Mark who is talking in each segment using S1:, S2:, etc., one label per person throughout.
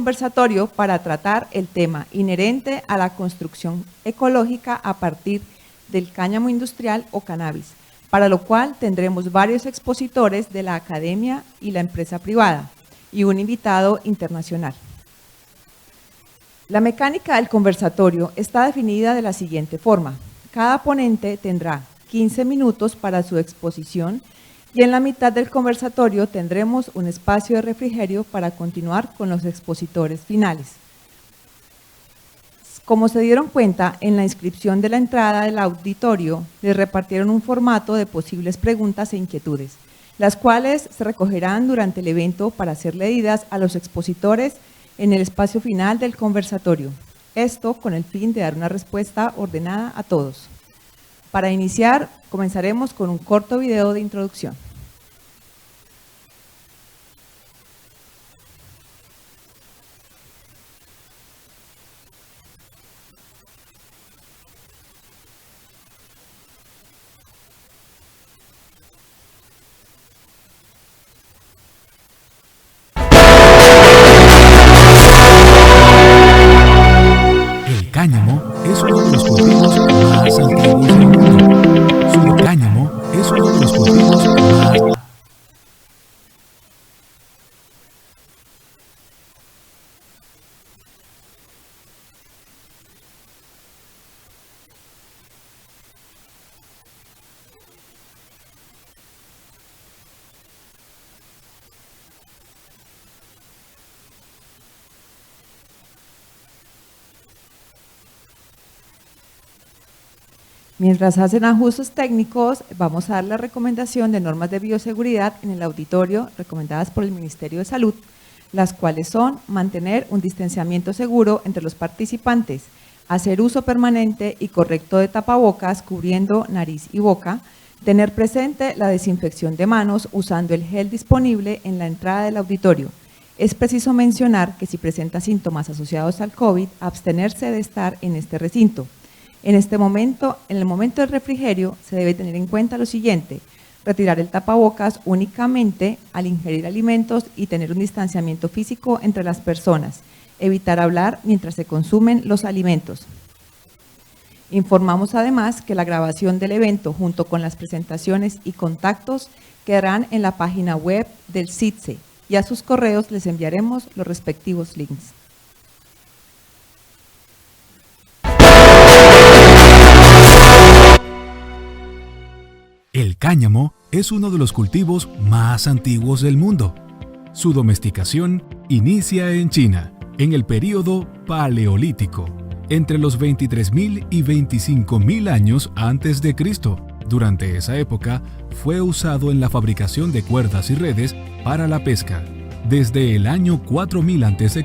S1: conversatorio para tratar el tema inherente a la construcción ecológica a partir del cáñamo industrial o cannabis, para lo cual tendremos varios expositores de la academia y la empresa privada y un invitado internacional. La mecánica del conversatorio está definida de la siguiente forma. Cada ponente tendrá 15 minutos para su exposición y en la mitad del conversatorio tendremos un espacio de refrigerio para continuar con los expositores finales. Como se dieron cuenta, en la inscripción de la entrada del auditorio les repartieron un formato de posibles preguntas e inquietudes, las cuales se recogerán durante el evento para ser leídas a los expositores en el espacio final del conversatorio. Esto con el fin de dar una respuesta ordenada a todos. Para iniciar, comenzaremos con un corto video de introducción.
S2: El cáñamo es uno de los cultivos más antiguos del mundo. Su cáñamo es uno de los cultivos más...
S1: Mientras hacen ajustes técnicos, vamos a dar la recomendación de normas de bioseguridad en el auditorio recomendadas por el Ministerio de Salud, las cuales son mantener un distanciamiento seguro entre los participantes, hacer uso permanente y correcto de tapabocas cubriendo nariz y boca, tener presente la desinfección de manos usando el gel disponible en la entrada del auditorio. Es preciso mencionar que si presenta síntomas asociados al COVID, abstenerse de estar en este recinto. En el momento del refrigerio, se debe tener en cuenta lo siguiente: retirar el tapabocas únicamente al ingerir alimentos y tener un distanciamiento físico entre las personas, evitar hablar mientras se consumen los alimentos. Informamos además que la grabación del evento junto con las presentaciones y contactos quedarán en la página web del CITSE y a sus correos les enviaremos los respectivos links.
S2: El cáñamo es uno de los cultivos más antiguos del mundo. Su domesticación inicia en China, en el período paleolítico, entre los 23.000 y 25.000 años antes de Cristo. Durante esa época fue usado en la fabricación de cuerdas y redes para la pesca. Desde el año 4000 a.C.,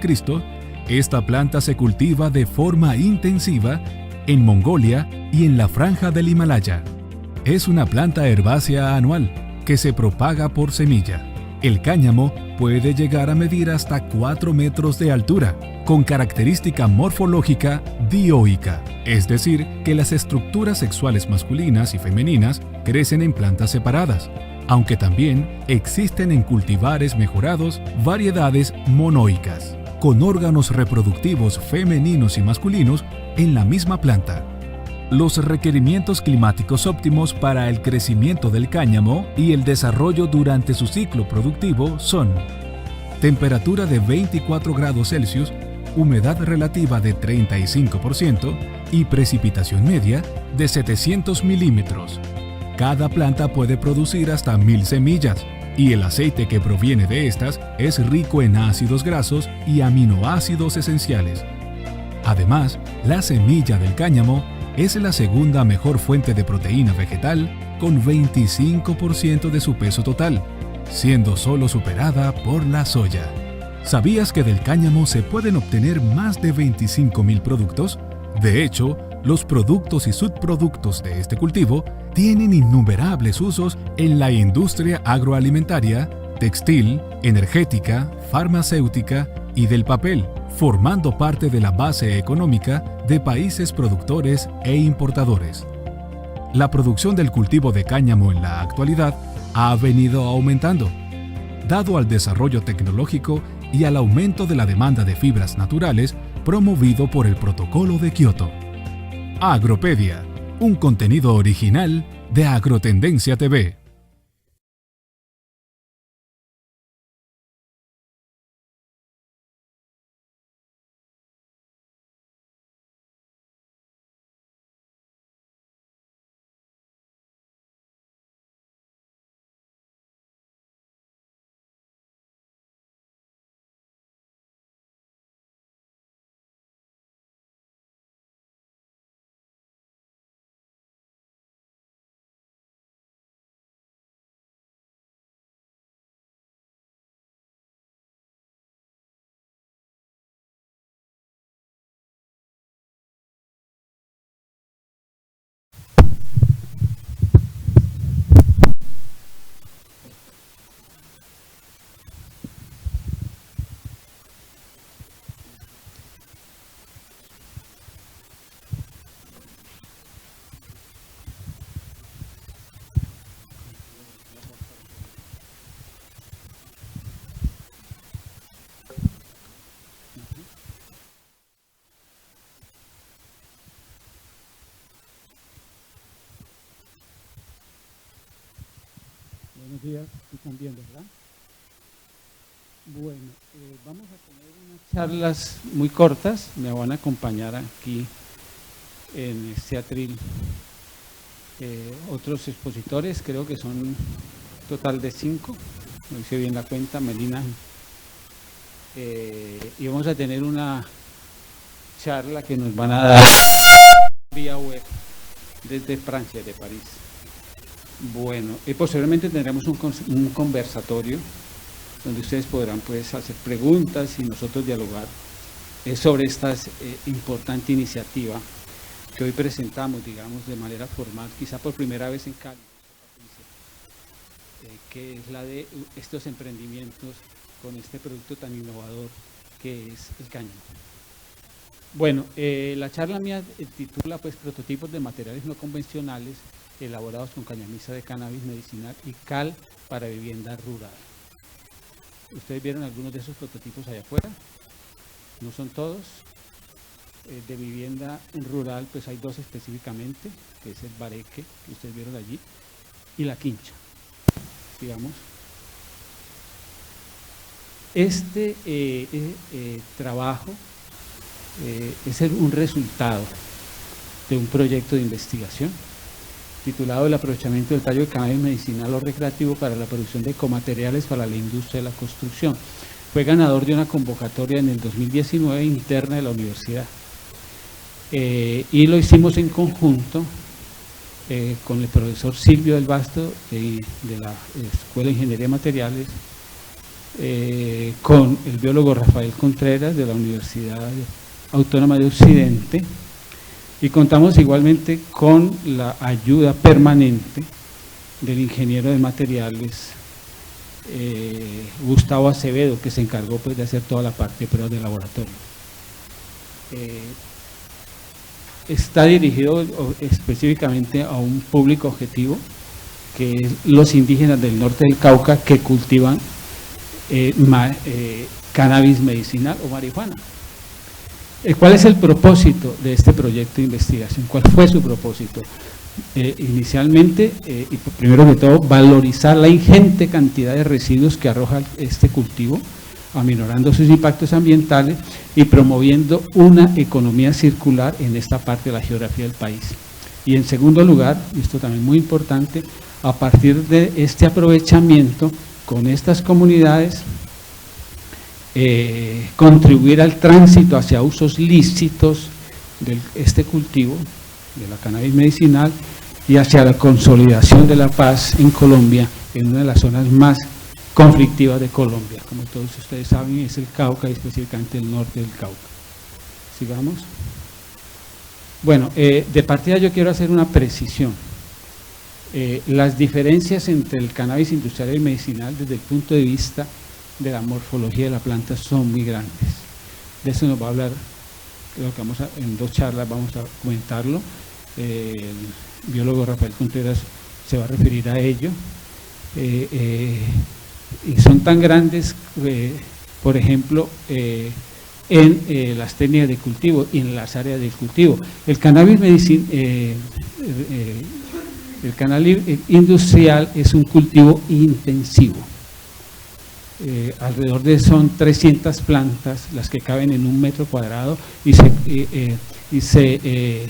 S2: esta planta se cultiva de forma intensiva en Mongolia y en la franja del Himalaya. Es una planta herbácea anual que se propaga por semilla. El cáñamo puede llegar a medir hasta 4 metros de altura, con característica morfológica dioica, es decir, que las estructuras sexuales masculinas y femeninas crecen en plantas separadas, aunque también existen en cultivares mejorados variedades monoicas, con órganos reproductivos femeninos y masculinos en la misma planta. Los requerimientos climáticos óptimos para el crecimiento del cáñamo y el desarrollo durante su ciclo productivo son: temperatura de 24 grados Celsius, humedad relativa de 35% y precipitación media de 700 milímetros. Cada planta puede producir hasta 1000 semillas y el aceite que proviene de estas es rico en ácidos grasos y aminoácidos esenciales. Además, la semilla del cáñamo es la segunda mejor fuente de proteína vegetal con 25% de su peso total, siendo solo superada por la soya. ¿Sabías que del cáñamo se pueden obtener más de 25.000 productos? De hecho, los productos y subproductos de este cultivo tienen innumerables usos en la industria agroalimentaria, textil, energética, farmacéutica y del papel, formando parte de la base económica de países productores e importadores. La producción del cultivo de cáñamo en la actualidad ha venido aumentando, dado al desarrollo tecnológico y al aumento de la demanda de fibras naturales promovido por el Protocolo de Kioto. Agropedia, un contenido original de Agrotendencia TV.
S3: Buenos días, están bien, ¿verdad? Bueno, vamos a tener unas charlas muy cortas, me van a acompañar aquí en este atril otros expositores, creo que son un total de 5, no hice bien la cuenta, Melina, y vamos a tener una charla que nos van a dar vía web desde Francia, de París. Bueno, y posteriormente tendremos un conversatorio donde ustedes podrán pues hacer preguntas y nosotros dialogar sobre esta importante iniciativa que hoy presentamos, digamos, de manera formal, quizá por primera vez en Cali, que es la de estos emprendimientos con este producto tan innovador que es el cáñamo. Bueno, la charla mía titula pues prototipos de materiales no convencionales elaborados con cañamisa de cannabis medicinal y cal para vivienda rural. ¿Ustedes vieron algunos de esos prototipos allá afuera? No son todos. De vivienda rural, pues hay 2 específicamente, que es el bareque, que ustedes vieron allí, y la quincha, digamos. Este trabajo es un resultado de un proyecto de investigación titulado El aprovechamiento del tallo de cannabis medicinal o recreativo para la producción de ecomateriales para la industria de la construcción. Fue ganador de una convocatoria en el 2019 interna de la universidad. Y lo hicimos en conjunto con el profesor Silvio del Basto de la Escuela de Ingeniería de Materiales, con el biólogo Rafael Contreras de la Universidad Autónoma de Occidente, y contamos igualmente con la ayuda permanente del ingeniero de materiales Gustavo Acevedo, que se encargó pues de hacer toda la parte de pruebas de laboratorio. Está dirigido específicamente a un público objetivo, que es los indígenas del norte del Cauca que cultivan cannabis medicinal o marihuana. ¿Cuál es el propósito de este proyecto de investigación? ¿Cuál fue su propósito? Inicialmente, y primero que todo, valorizar la ingente cantidad de residuos que arroja este cultivo, aminorando sus impactos ambientales y promoviendo una economía circular en esta parte de la geografía del país. Y en segundo lugar, y esto también muy importante, a partir de este aprovechamiento con estas comunidades, contribuir al tránsito hacia usos lícitos de este cultivo, de la cannabis medicinal, y hacia la consolidación de la paz en Colombia, en una de las zonas más conflictivas de Colombia. Como todos ustedes saben, es el Cauca, y específicamente el norte del Cauca. Sigamos. Bueno, de partida yo quiero hacer una precisión. Las diferencias entre el cannabis industrial y medicinal desde el punto de vista de la morfología de la planta son muy grandes. De eso nos va a hablar, creo que en 2 charlas vamos a comentarlo. El biólogo Rafael Contreras se va a referir a ello. Y son tan grandes por ejemplo, en las técnicas de cultivo y en las áreas de cultivo. El cannabis industrial es un cultivo intensivo. Alrededor de son 300 plantas las que caben en 1 metro cuadrado y se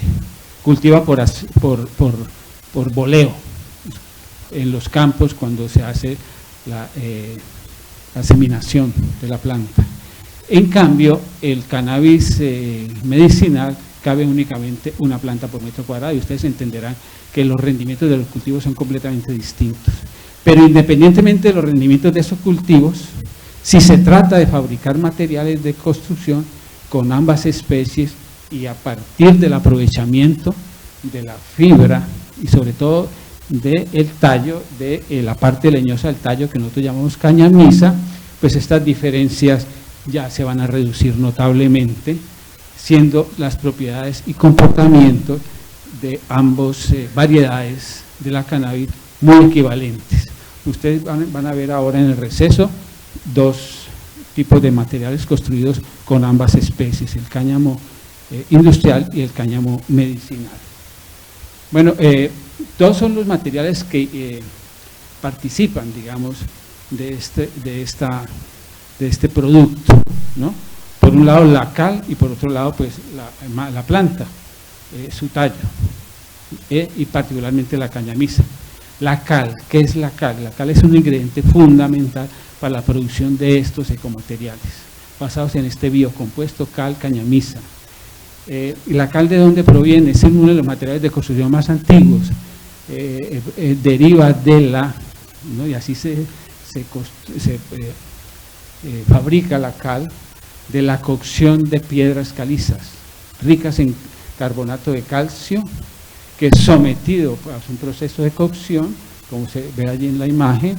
S3: cultiva por boleo en los campos cuando se hace la seminación de la planta. En cambio, el cannabis medicinal cabe únicamente 1 planta por metro cuadrado y ustedes entenderán que los rendimientos de los cultivos son completamente distintos. Pero independientemente de los rendimientos de esos cultivos, si se trata de fabricar materiales de construcción con ambas especies y a partir del aprovechamiento de la fibra y sobre todo del tallo, de la parte leñosa del tallo que nosotros llamamos cañamisa, pues estas diferencias ya se van a reducir notablemente, siendo las propiedades y comportamientos de ambas variedades de la cannabis muy equivalentes. Ustedes van a ver ahora en el receso 2 tipos de materiales construidos con ambas especies, el cáñamo industrial y el cáñamo medicinal. Bueno, todos son los materiales que participan, digamos, de este producto, ¿no? Por un lado la cal y por otro lado pues la planta, su tallo, y particularmente la cañamisa. La cal, ¿qué es la cal? La cal es un ingrediente fundamental para la producción de estos ecomateriales, basados en este biocompuesto cal cañamisa. ¿Y la cal de dónde proviene? Es uno de los materiales de construcción más antiguos, deriva de la, ¿no? Y así se fabrica la cal, de la cocción de piedras calizas, ricas en carbonato de calcio, que es sometido a un proceso de cocción, como se ve allí en la imagen,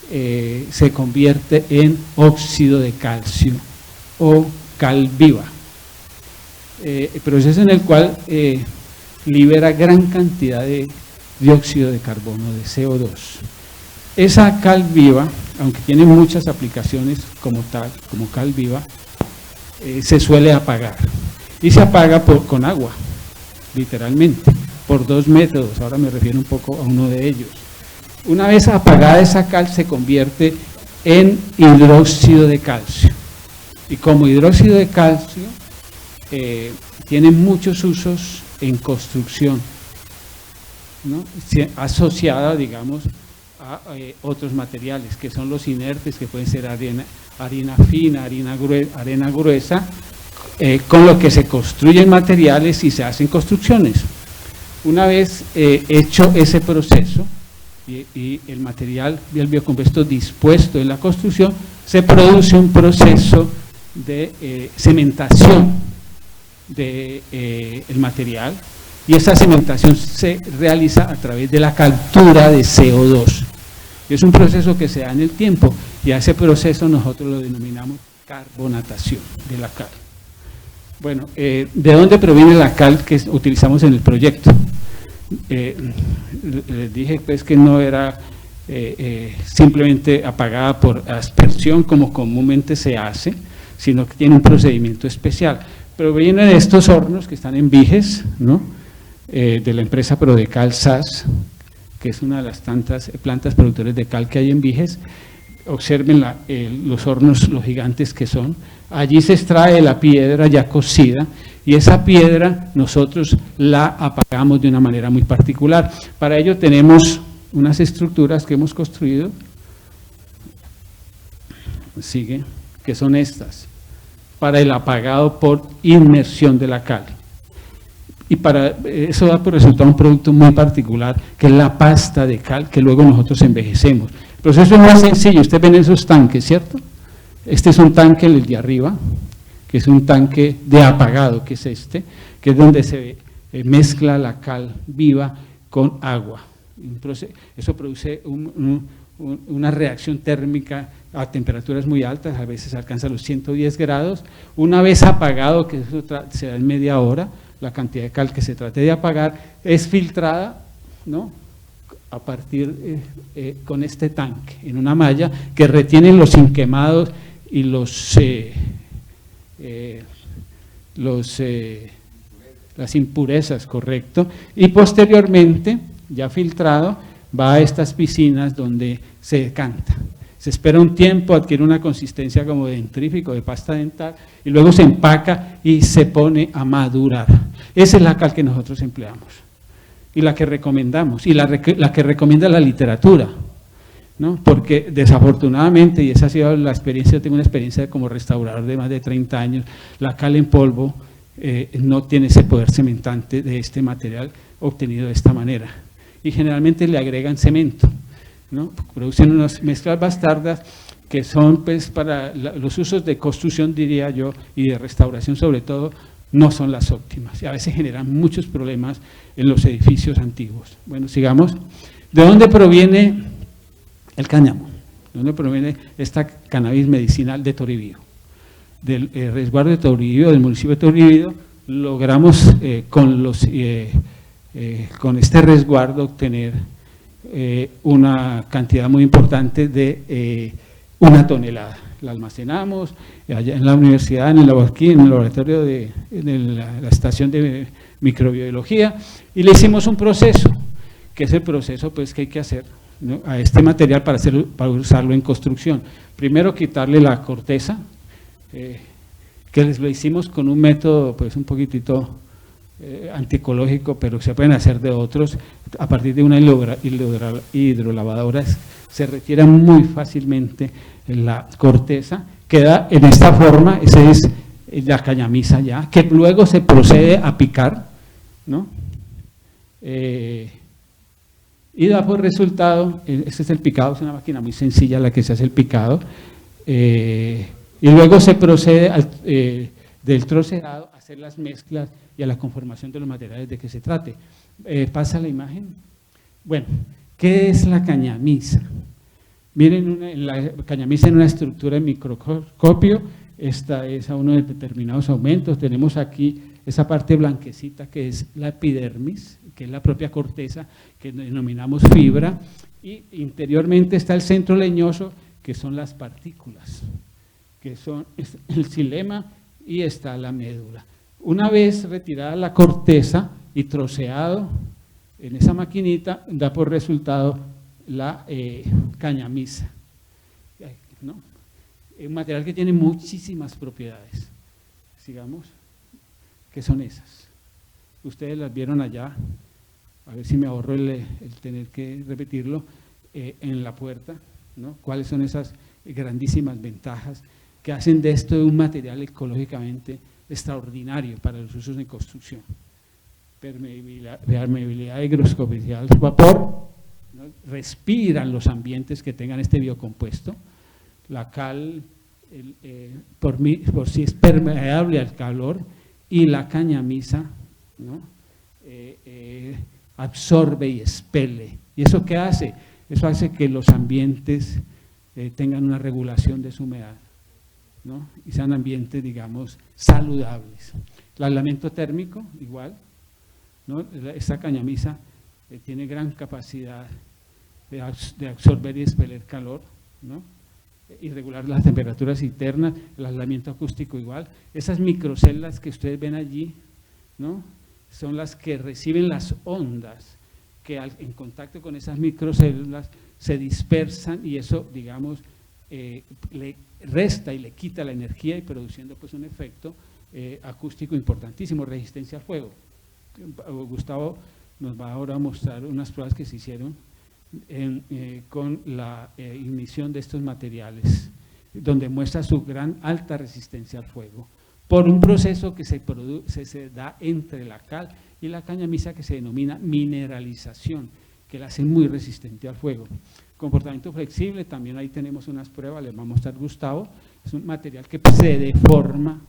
S3: se convierte en óxido de calcio o cal viva. Proceso en el cual libera gran cantidad de dióxido de carbono, de CO2. Esa cal viva, aunque tiene muchas aplicaciones como tal, como cal viva, se suele apagar. Y se apaga con agua, literalmente, por 2 métodos. Ahora me refiero un poco a uno de ellos. Una vez apagada esa cal se convierte en hidróxido de calcio. Y como hidróxido de calcio, tiene muchos usos en construcción, ¿no? Asociada, digamos, a otros materiales, que son los inertes, que pueden ser harina fina, arena gruesa, con lo que se construyen materiales y se hacen construcciones. Una vez hecho ese proceso y el material y el biocompuesto dispuesto en la construcción, se produce un proceso de cementación del material, y esa cementación se realiza a través de la captura de CO2. Es un proceso que se da en el tiempo y a ese proceso nosotros lo denominamos carbonatación de la cal. Bueno, ¿de dónde proviene la cal que utilizamos en el proyecto? Les dije pues que no era simplemente apagada por aspersión como comúnmente se hace, sino que tiene un procedimiento especial. Provienen de estos hornos que están en Viges, ¿no? De la empresa Prodecal SAS, que es una de las tantas plantas productoras de cal que hay en Viges. Observen los hornos, los gigantes que son. Allí se extrae la piedra ya cocida y esa piedra nosotros la apagamos de una manera muy particular. Para ello tenemos unas estructuras que hemos construido, que son estas, para el apagado por inmersión de la cal. Y para eso da por resultado un producto muy particular, que es la pasta de cal, que luego nosotros envejecemos. El proceso es muy sencillo. Ustedes ven esos tanques, ¿cierto? Este es un tanque, el de arriba, que es un tanque de apagado, que es este, que es donde se mezcla la cal viva con agua. Eso produce una reacción térmica a temperaturas muy altas, a veces alcanza los 110 grados. Una vez apagado, que eso se da en media hora, la cantidad de cal que se trate de apagar es filtrada, ¿no? A partir con este tanque, en una malla que retiene los inquemados las impurezas, correcto, y posteriormente, ya filtrado, va a estas piscinas donde se decanta. Se espera un tiempo, adquiere una consistencia como de dentrífico, de pasta dental, y luego se empaca y se pone a madurar. Esa es la cal que nosotros empleamos, y la que recomendamos, y la que recomienda la literatura, ¿no? Porque desafortunadamente, y esa ha sido la experiencia, tengo una experiencia como restaurador de más de 30 años, la cal en polvo no tiene ese poder cementante de este material obtenido de esta manera, y generalmente le agregan cemento, ¿no? Producen unas mezclas bastardas que son, pues, para los usos de construcción, diría yo, y de restauración sobre todo, no son las óptimas, y a veces generan muchos problemas en los edificios antiguos. Bueno, sigamos. ¿De dónde proviene el cáñamo? ¿De dónde proviene esta cannabis medicinal de Toribío? Del resguardo de Toribío, del municipio de Toribío, logramos con este resguardo obtener una cantidad muy importante de 1 tonelada. La almacenamos allá en la universidad, en el laboratorio de la estación de microbiología, y le hicimos un proceso, que es el proceso, pues, que hay que hacer, ¿no?, a este material para usarlo en construcción. Primero, quitarle la corteza, que lo hicimos con un método, pues, un poquitito antiecológico, pero se pueden hacer de otros. A partir de una hidrolavadora se retira muy fácilmente la corteza, queda en esta forma. Esa es la cañamisa ya, que luego se procede a picar, ¿no? Y da por resultado, este es el picado, es una máquina muy sencilla la que se hace el picado, y luego se procede del troceado a hacer las mezclas y a la conformación de los materiales de que se trate. ¿Pasa la imagen? Bueno, ¿qué es la cañamisa? Miren, la cañamisa en una estructura de microscopio, esta es a uno de determinados aumentos. Tenemos aquí esa parte blanquecita que es la epidermis, que es la propia corteza, que denominamos fibra, y interiormente está el centro leñoso, que son las partículas, que son el xilema, y está la médula. Una vez retirada la corteza y troceado en esa maquinita, da por resultado la cañamisa, ¿no? Un material que tiene muchísimas propiedades. Sigamos. ¿Qué son esas? Ustedes las vieron allá, a ver si me ahorro el tener que repetirlo, en la puerta, ¿no? ¿Cuáles son esas grandísimas ventajas que hacen de esto un material ecológicamente extraordinario para los usos de construcción? Permeabilidad higroscopial, vapor, ¿no? Respiran los ambientes que tengan este biocompuesto. La cal por sí es permeable al calor, y la cañamisa, ¿no? Absorbe y expele. ¿Y eso qué hace? Eso hace que los ambientes tengan una regulación de su humedad, ¿no? Y sean ambientes, digamos, saludables. El aislamiento térmico, igual, ¿no? Esta cañamisa tiene gran capacidad de absorber y expeler calor, ¿no? Y regular las temperaturas internas. El aislamiento acústico igual. Esas microcélulas que ustedes ven allí, ¿no? Son las que reciben las ondas, que en contacto con esas microcélulas se dispersan, y eso, digamos, le resta y le quita la energía, y produciendo, pues, un efecto acústico importantísimo. Resistencia al fuego. Gustavo nos va ahora a mostrar unas pruebas que se hicieron con la ignición de estos materiales, donde muestra su gran alta resistencia al fuego, por un proceso que se da entre la cal y la cañamisa, que se denomina mineralización, que la hace muy resistente al fuego. Comportamiento flexible, también ahí tenemos unas pruebas, les va a mostrar Gustavo. Es un material que se deforma,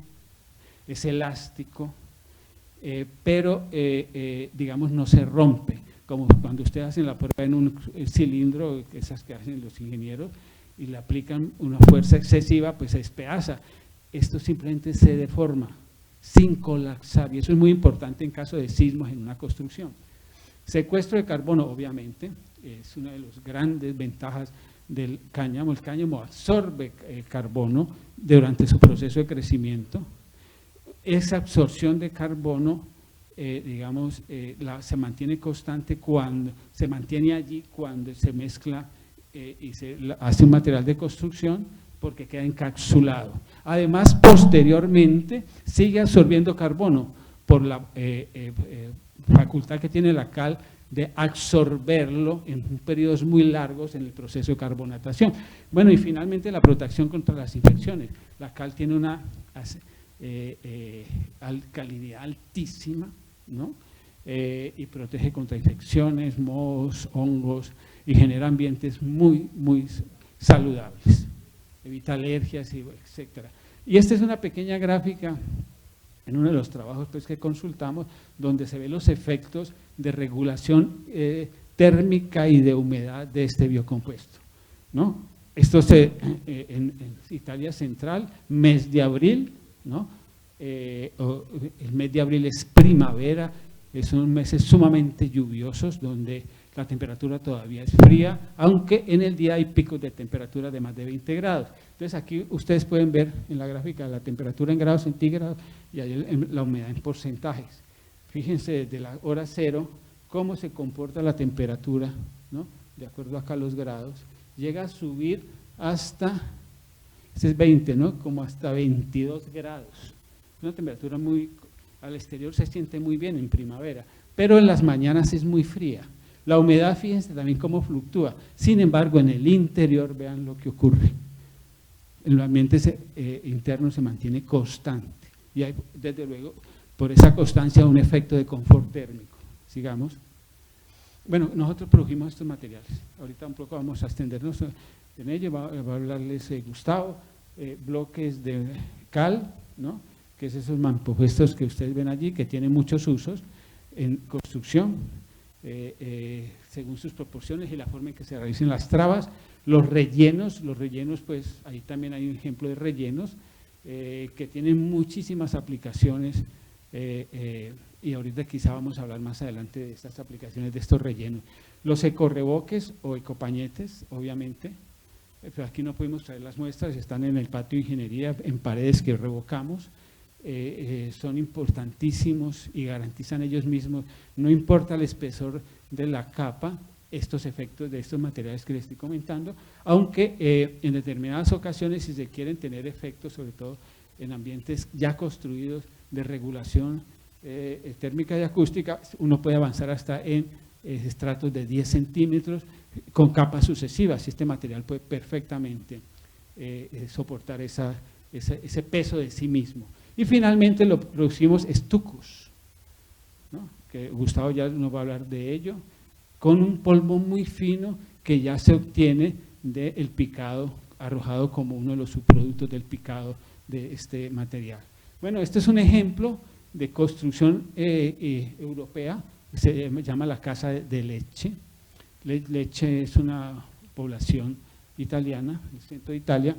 S3: es elástico, pero digamos no se rompe, como cuando ustedes hacen la prueba en un cilindro, esas que hacen los ingenieros, y le aplican una fuerza excesiva, pues se despedaza. Esto simplemente se deforma, sin colapsar, y eso es muy importante en caso de sismos en una construcción. Secuestro de carbono, obviamente, es una de las grandes ventajas del cáñamo. El cáñamo absorbe carbono durante su proceso de crecimiento. Esa absorción de carbono, digamos, se mantiene constante cuando se mantiene allí cuando se mezcla y se hace un material de construcción, porque queda encapsulado. Además, posteriormente, sigue absorbiendo carbono por la facultad que tiene la cal de absorberlo en periodos muy largos en el proceso de carbonatación. Bueno, y finalmente la protección contra las infecciones. La cal tiene una alcalinidad altísima, ¿no? Y protege contra infecciones, mohos, hongos, y genera ambientes muy, muy saludables. Evita alergias, etc. Y esta es una pequeña gráfica en uno de los trabajos pues, que consultamos, donde se ven los efectos de regulación térmica y de humedad de este biocompuesto, ¿no? Esto en Italia Central, mes de abril, ¿no? El mes de abril es primavera, son meses sumamente lluviosos, donde la temperatura todavía es fría, aunque en el día hay picos de temperatura de más de 20 grados. Entonces aquí ustedes pueden ver en la gráfica la temperatura en grados centígrados y ahí la humedad en porcentajes. Fíjense desde la hora cero cómo se comporta la temperatura, ¿no? De acuerdo acá a los grados, llega a subir hasta, ese es 20, ¿no? Como hasta 22 grados. Una temperatura muy, al exterior se siente muy bien en primavera, pero en las mañanas es muy fría. La humedad, fíjense también cómo fluctúa. Sin embargo, en el interior, vean lo que ocurre. El ambiente interno se mantiene constante. Y hay, desde luego, por esa constancia, un efecto de confort térmico. Sigamos. Bueno, nosotros produjimos estos materiales. Ahorita un poco vamos a extendernos en ello. Va a hablarles Gustavo. Bloques de cal, ¿no? Que es esos mampuestos que ustedes ven allí, que tienen muchos usos en construcción. Según sus proporciones y la forma en que se realicen las trabas, los rellenos pues ahí también hay un ejemplo de rellenos que tienen muchísimas aplicaciones y ahorita quizá vamos a hablar más adelante de estas aplicaciones de estos rellenos. Los ecorreboques o ecopañetes, obviamente, pero aquí no pudimos traer las muestras, están en el patio de ingeniería, en paredes que revocamos. Son importantísimos y garantizan ellos mismos, no importa el espesor de la capa, estos efectos de estos materiales que les estoy comentando, aunque en determinadas ocasiones, si se quieren tener efectos, sobre todo en ambientes ya construidos de regulación térmica y acústica, uno puede avanzar hasta en estratos de 10 centímetros con capas sucesivas, y este material puede perfectamente soportar ese peso de sí mismo. Y finalmente lo producimos estucos, ¿no? Que Gustavo ya nos va a hablar de ello, con un polvo muy fino que ya se obtiene del picado, arrojado como uno de los subproductos del picado de este material. Bueno, este es un ejemplo de construcción europea, se llama la Casa de Lecce. Lecce es una población italiana, el centro de Italia,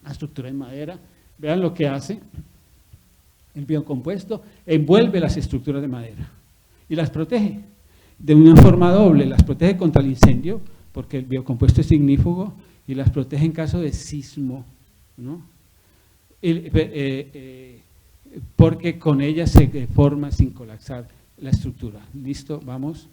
S3: la estructura en madera. Vean lo que hace. El biocompuesto envuelve las estructuras de madera y las protege de una forma doble, las protege contra el incendio, porque el biocompuesto es ignífugo, y las protege en caso de sismo, ¿no? Porque con ella se forma sin colapsar la estructura. ¿Listo? Vamos.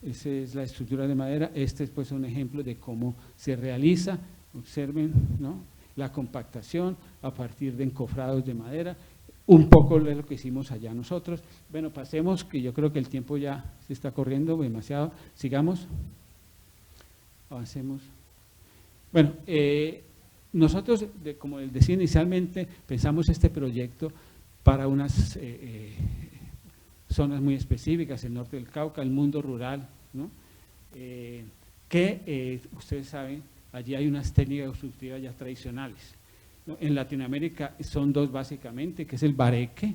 S3: Esa es la estructura de madera. Este es pues un ejemplo de cómo se realiza. Observen, ¿no? La compactación a partir de encofrados de madera. Un poco de lo que hicimos allá nosotros. Bueno, pasemos, que yo creo que el tiempo ya se está corriendo demasiado. Sigamos. Avancemos. Bueno, nosotros, como les decía inicialmente, pensamos este proyecto para unas zonas muy específicas, el norte del Cauca, el mundo rural, ¿no? Ustedes saben, allí hay unas técnicas constructivas ya tradicionales. En Latinoamérica son dos básicamente, que es el bareque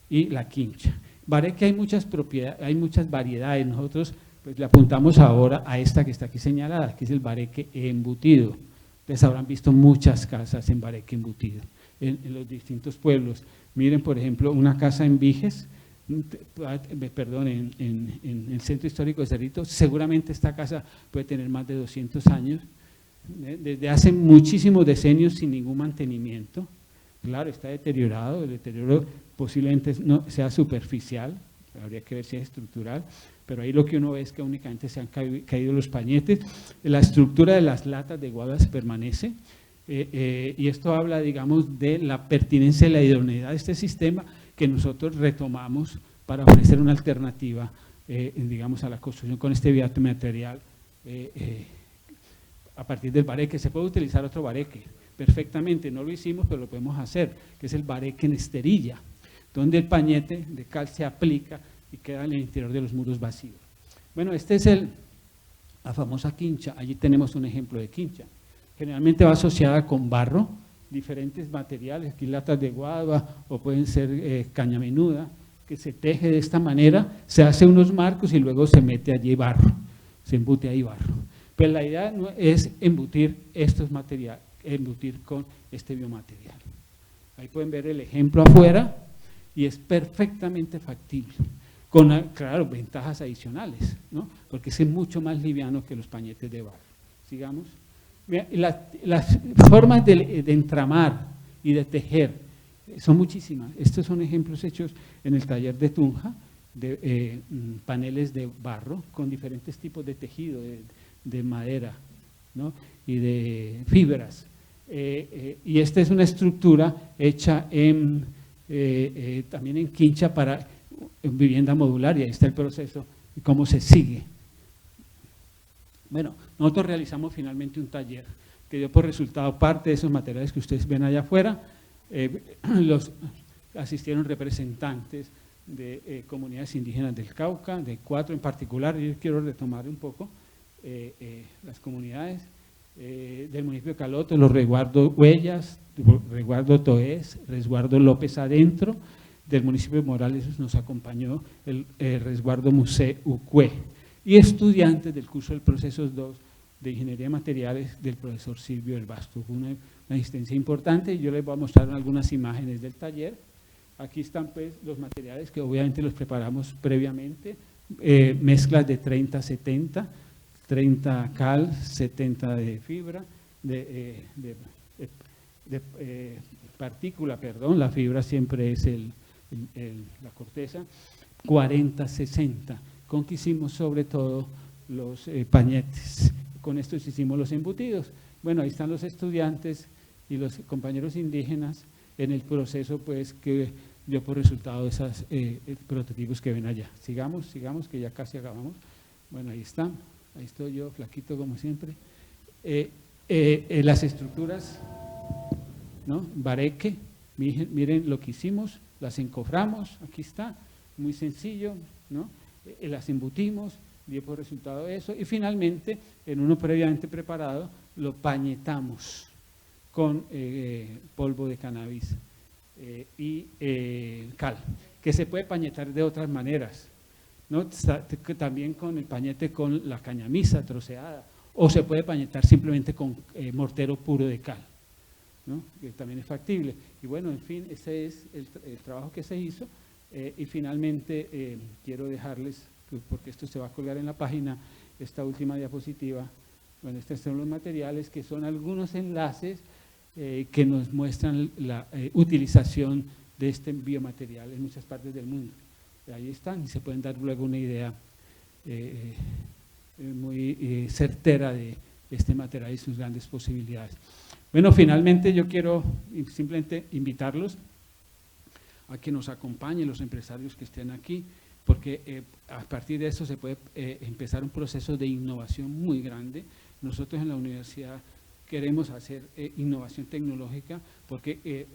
S3: y la quincha. Bareque hay muchas propiedades, hay muchas variedades. Nosotros pues le apuntamos ahora a esta que está aquí señalada, que es el bareque embutido. Ustedes habrán visto muchas casas en bareque embutido en los distintos pueblos. Miren, por ejemplo, una casa en Viges, perdón, en el centro histórico de Cerrito, seguramente esta casa puede tener más de 200 años, desde hace muchísimos decenios sin ningún mantenimiento. Claro, está deteriorado, el deterioro posiblemente no sea superficial, habría que ver si es estructural, pero ahí lo que uno ve es que únicamente se han caído los pañetes, la estructura de las latas de guadas permanece, y esto habla, digamos, de la pertinencia y la idoneidad de este sistema que nosotros retomamos para ofrecer una alternativa, digamos, a la construcción con este biomaterial a partir del bareque. Se puede utilizar otro bareque perfectamente, no lo hicimos, pero lo podemos hacer, que es el bareque en esterilla, donde el pañete de cal se aplica y queda en el interior de los muros vacíos. Bueno, este es la famosa quincha. Allí tenemos un ejemplo de quincha. Generalmente va asociada con barro, diferentes materiales, aquí latas de guava o pueden ser caña menuda, que se teje de esta manera, se hace unos marcos y luego se mete allí barro, se embute ahí barro. Pero la idea no es embutir estos materiales, embutir con este biomaterial. Ahí pueden ver el ejemplo afuera y es perfectamente factible, con, claro, ventajas adicionales, ¿no? Porque es mucho más liviano que los pañetes de barro. Sigamos. Las formas de entramar y de tejer son muchísimas. Estos son ejemplos hechos en el taller de Tunja, de paneles de barro con diferentes tipos de tejido, de madera, ¿no? Y de fibras. Y esta es una estructura hecha también en quincha para vivienda modular, y ahí está el proceso y cómo se sigue. Bueno, nosotros realizamos finalmente un taller que dio por resultado parte de esos materiales que ustedes ven allá afuera. Asistieron representantes de comunidades indígenas del Cauca, de 4 en particular. Yo quiero retomar un poco las comunidades del municipio de Caloto, los resguardos Huellas, resguardo Toés, resguardo López Adentro. Del municipio de Morales nos acompañó el resguardo Museo Ucue, y estudiantes del curso del Procesos 2 de Ingeniería de Materiales del profesor Silvio del Basto. Fue una asistencia importante y yo les voy a mostrar algunas imágenes del taller. Aquí están pues los materiales que obviamente los preparamos previamente, mezclas de 30-70, 30 cal, 70 de fibra, de partícula, perdón, la fibra siempre es la corteza, 40-60, con que hicimos sobre todo los pañetes. Con esto hicimos los embutidos. Bueno, ahí están los estudiantes y los compañeros indígenas en el proceso pues que dio por resultado esos prototipos que ven allá. Sigamos, que ya casi acabamos. Bueno, ahí están, ahí estoy yo, flaquito como siempre. Las estructuras, ¿no? Bareque, miren lo que hicimos, las encoframos, aquí está, muy sencillo, ¿no? Las embutimos, dio por resultado eso, y finalmente, en uno previamente preparado, lo pañetamos con polvo de cannabis y cal, que se puede pañetar de otras maneras, ¿no? También con el pañete con la cañamisa troceada, o se puede pañetar simplemente con mortero puro de cal, ¿no? Que también es factible. Y bueno, en fin, ese es el trabajo que se hizo. Y finalmente quiero dejarles, porque esto se va a colgar en la página, esta última diapositiva. Bueno, estos son los materiales, que son algunos enlaces que nos muestran la utilización de este biomaterial en muchas partes del mundo. Ahí están y se pueden dar luego una idea muy certera de este material y sus grandes posibilidades. Bueno, finalmente yo quiero simplemente invitarlos a que nos acompañen los empresarios que estén aquí, porque a partir de eso se puede empezar un proceso de innovación muy grande. Nosotros en la universidad queremos hacer innovación tecnológica, porque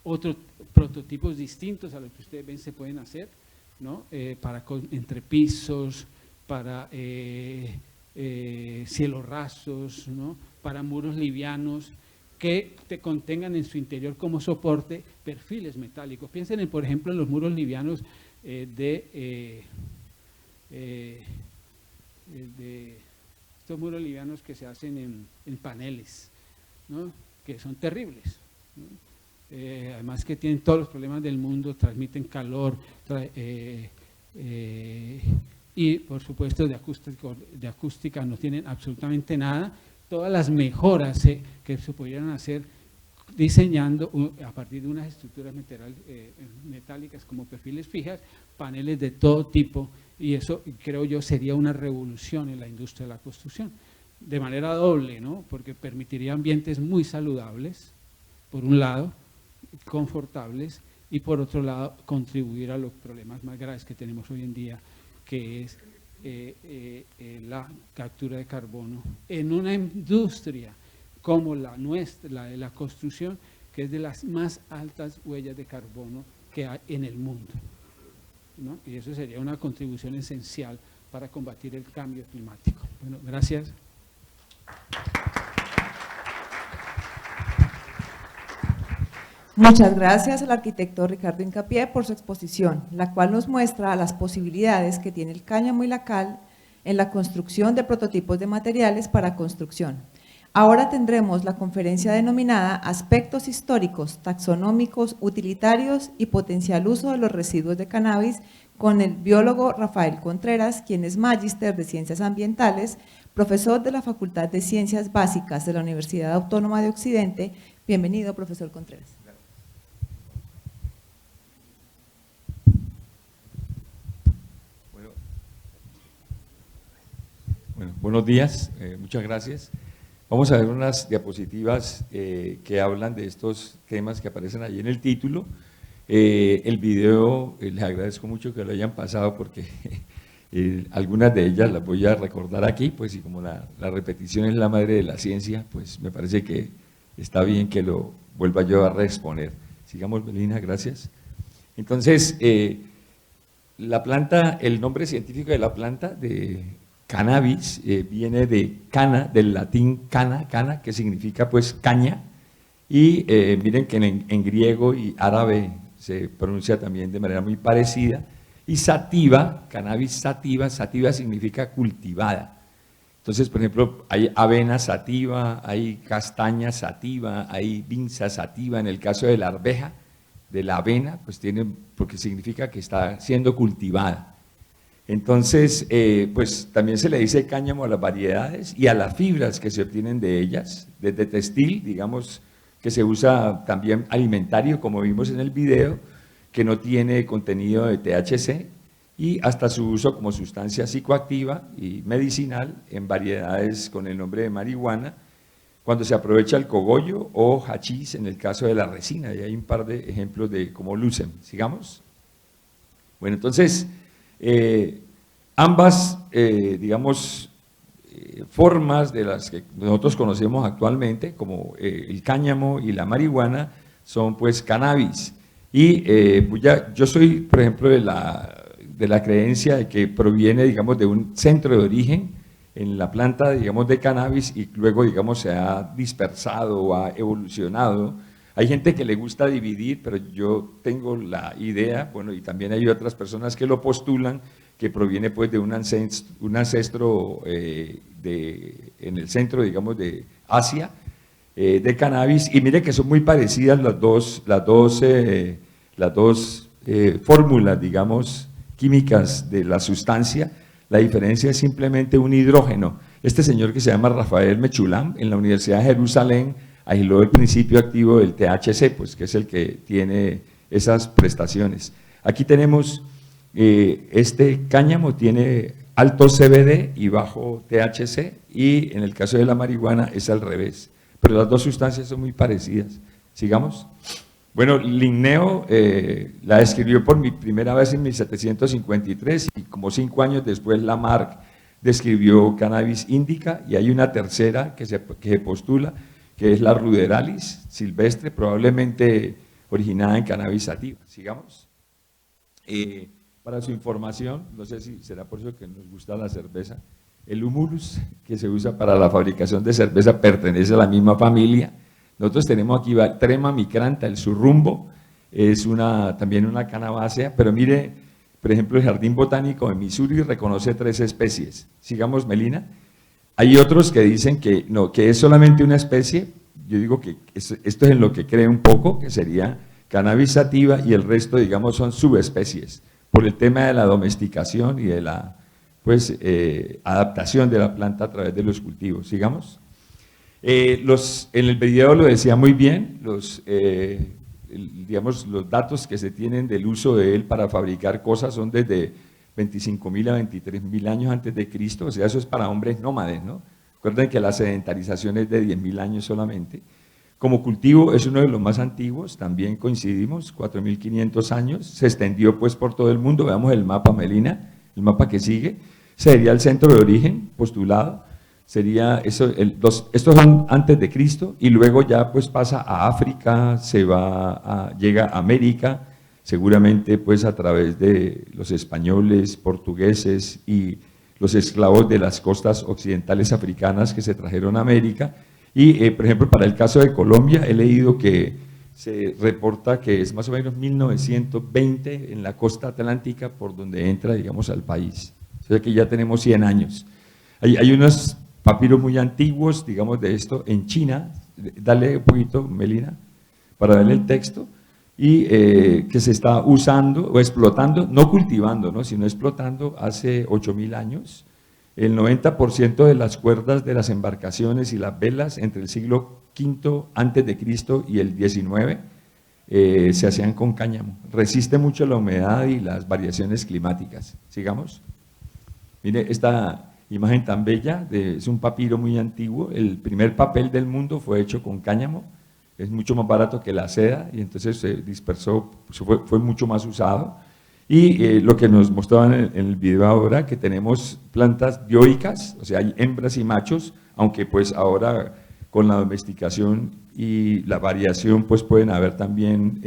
S3: otros prototipos distintos a los que ustedes ven se pueden hacer, ¿no? Para entrepisos, para cielos rasos, ¿no? Para muros livianos, que te contengan en su interior como soporte perfiles metálicos. Piensen, por ejemplo, en los muros livianos de estos muros livianos que se hacen en paneles, ¿no? Que son terribles, ¿no? además que tienen todos los problemas del mundo, transmiten calor, y por supuesto de acústica no tienen absolutamente nada. Todas las mejoras que se pudieran hacer diseñando a partir de unas estructuras metálicas como perfiles fijas, paneles de todo tipo, y eso creo yo sería una revolución en la industria de la construcción, de manera doble, ¿no? Porque permitiría ambientes muy saludables, por un lado, confortables, y por otro lado contribuir a los problemas más graves que tenemos hoy en día, que es la captura de carbono en una industria como la nuestra, la de la construcción, que es de las más altas huellas de carbono que hay en el mundo, ¿no? Y eso sería una contribución esencial para combatir el cambio climático. Bueno, gracias.
S1: Muchas gracias al arquitecto Ricardo Hincapié por su exposición, la cual nos muestra las posibilidades que tiene el cáñamo y la cal en la construcción de prototipos de materiales para construcción. Ahora tendremos la conferencia denominada Aspectos históricos, taxonómicos, utilitarios y potencial uso de los residuos de cannabis con el biólogo Rafael Contreras, quien es magíster de Ciencias Ambientales, profesor de la Facultad de Ciencias Básicas de la Universidad Autónoma de Occidente. Bienvenido, profesor Contreras.
S4: Bueno, buenos días, muchas gracias. Vamos a ver unas diapositivas que hablan de estos temas que aparecen ahí en el título. El video, les agradezco mucho que lo hayan pasado porque algunas de ellas las voy a recordar aquí, pues y como la repetición es la madre de la ciencia, pues me parece que está bien que lo vuelva yo a reexponer. Sigamos, Melina, gracias. Entonces, la planta, el nombre científico de la planta de cannabis viene de cana, del latín cana, que significa pues caña, y miren que en griego y árabe se pronuncia también de manera muy parecida, y sativa, cannabis sativa significa cultivada. Entonces, por ejemplo, hay avena sativa, hay castaña sativa, hay vinza sativa, en el caso de la arveja, de la avena, pues tiene, porque significa que está siendo cultivada. Entonces, pues también se le dice cáñamo a las variedades y a las fibras que se obtienen de ellas, desde textil, digamos, que se usa también alimentario, como vimos en el video, que no tiene contenido de THC, y hasta su uso como sustancia psicoactiva y medicinal en variedades con el nombre de marihuana, cuando se aprovecha el cogollo o hachís en el caso de la resina, y hay un par de ejemplos de cómo lucen. ¿Sigamos? Bueno, entonces, ambas, digamos, formas de las que nosotros conocemos actualmente, como el cáñamo y la marihuana, son pues cannabis. Y yo soy, por ejemplo, de la creencia de que proviene, digamos, de un centro de origen en la planta, digamos, de cannabis, y luego, digamos, se ha dispersado o ha evolucionado. Hay gente que le gusta dividir, pero yo tengo la idea, bueno, y también hay otras personas que lo postulan, que proviene pues de un ancestro en el centro, digamos, de Asia, de cannabis, y mire que son muy parecidas las dos fórmulas, digamos, químicas de la sustancia. La diferencia es simplemente un hidrógeno. Este señor que se llama Rafael Mechulam, en la Universidad de Jerusalén, aisló el principio activo del THC, pues que es el que tiene esas prestaciones. Aquí tenemos, este cáñamo tiene alto CBD y bajo THC, y en el caso de la marihuana es al revés, pero las dos sustancias son muy parecidas. ¿Sigamos? Bueno, Linneo la describió por primera vez en 1753, y como 5 años después Lamarck describió cannabis indica, y hay una tercera que se postula, que es la ruderalis silvestre, probablemente originada en cannabis sativa. Sigamos. Para su información, no sé si será por eso que nos gusta la cerveza, el humulus que se usa para la fabricación de cerveza pertenece a la misma familia. Nosotros tenemos aquí Trema micranta, el surrumbo, es también una canabácea, pero mire, por ejemplo, el Jardín Botánico de Missouri reconoce 3 especies. Sigamos, Melina. Hay otros que dicen que no, que es solamente una especie, yo digo que esto es en lo que creo un poco, que sería cannabis sativa, y el resto, digamos, son subespecies, por el tema de la domesticación y de la pues, adaptación de la planta a través de los cultivos. Sigamos. En el video lo decía muy bien, digamos, los datos que se tienen del uso de él para fabricar cosas son desde 25.000 a 23.000 años antes de Cristo, o sea, eso es para hombres nómades, ¿no? Recuerden que la sedentarización es de 10.000 años solamente. Como cultivo es uno de los más antiguos, también coincidimos, 4.500 años, se extendió pues por todo el mundo. Veamos el mapa, Melina, el mapa que sigue, sería el centro de origen postulado, sería eso, estos son antes de Cristo, y luego ya pues pasa a África, llega a América, seguramente pues a través de los españoles, portugueses y los esclavos de las costas occidentales africanas que se trajeron a América. Y, por ejemplo, para el caso de Colombia, he leído que se reporta que es más o menos 1920 en la costa atlántica por donde entra, digamos, al país. O sea que ya tenemos 100 años. Hay unos papiros muy antiguos, digamos, de esto en China. Dale un poquito, Melina, para ver el texto. Y que se está usando o explotando, no cultivando, ¿no?, sino explotando hace 8.000 años. El 90% de las cuerdas de las embarcaciones y las velas entre el siglo V antes de Cristo y el XIX se hacían con cáñamo. Resiste mucho la humedad y las variaciones climáticas. Sigamos. Mire esta imagen tan bella, es un papiro muy antiguo. El primer papel del mundo fue hecho con cáñamo. Es mucho más barato que la seda y entonces se dispersó, fue mucho más usado. Y lo que nos mostraban en el video ahora, que tenemos plantas dioicas, o sea, hay hembras y machos, aunque pues ahora con la domesticación y la variación pues pueden haber también,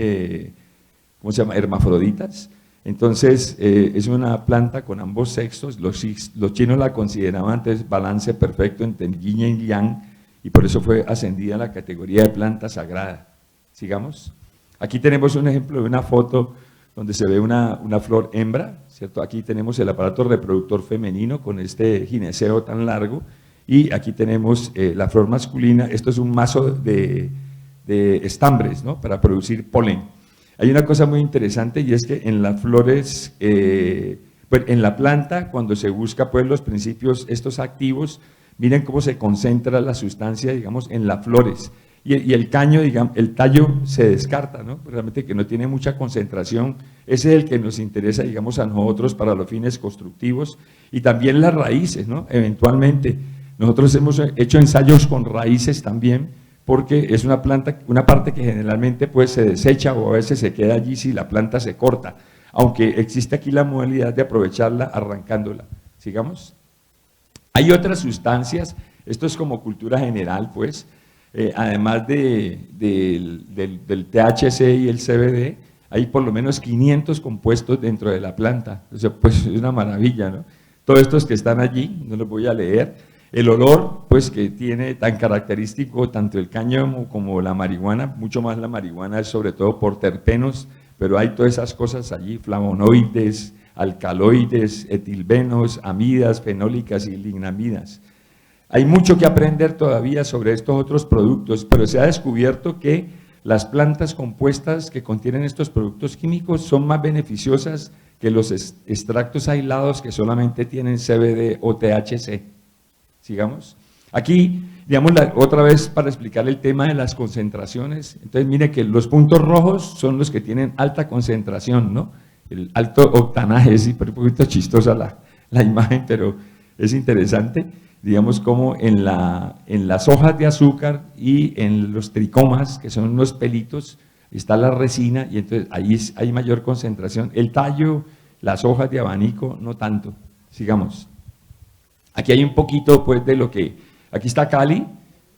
S4: ¿cómo se llama?, hermafroditas. Entonces es una planta con ambos sexos, los chinos la consideraban antes balance perfecto entre yin y yang, y por eso fue ascendida a la categoría de planta sagrada. Sigamos. Aquí tenemos un ejemplo de una foto donde se ve una flor hembra, ¿cierto? Aquí tenemos el aparato reproductor femenino con este gineceo tan largo, y aquí tenemos la flor masculina. Esto es un mazo de estambres, ¿no?, para producir polen. Hay una cosa muy interesante, y es que en las flores, en la planta, cuando se busca pues los principios estos activos, miren cómo se concentra la sustancia, digamos, en las flores. Y el caño, digamos, el tallo se descarta, ¿no? Realmente que no tiene mucha concentración. Ese es el que nos interesa, digamos, a nosotros para los fines constructivos. Y también las raíces, ¿no? Eventualmente, nosotros hemos hecho ensayos con raíces también, porque es una planta, una parte que generalmente pues se desecha o a veces se queda allí si la planta se corta, aunque existe aquí la modalidad de aprovecharla arrancándola. Sigamos. Hay otras sustancias, esto es como cultura general, pues, además del THC y el CBD, hay por lo menos 500 compuestos dentro de la planta. O sea, pues es una maravilla, ¿no? Todos estos que están allí, no los voy a leer. El olor, pues, que tiene tan característico tanto el cáñamo como la marihuana, mucho más la marihuana, es sobre todo por terpenos, pero hay todas esas cosas allí, flavonoides, alcaloides, etilbenos, amidas, fenólicas y lignamidas. Hay mucho que aprender todavía sobre estos otros productos, pero se ha descubierto que las plantas compuestas que contienen estos productos químicos son más beneficiosas que los extractos aislados que solamente tienen CBD o THC. Sigamos. Aquí, digamos, otra vez para explicar el tema de las concentraciones. Entonces, mire que los puntos rojos son los que tienen alta concentración, ¿no? El alto octanaje, sí, pero un poquito chistosa la imagen, pero es interesante. Digamos como en las hojas de azúcar y en los tricomas, que son unos pelitos, está la resina y entonces ahí hay mayor concentración. El tallo, las hojas de abanico, no tanto. Sigamos. Aquí hay un poquito pues de lo que, aquí está Cali,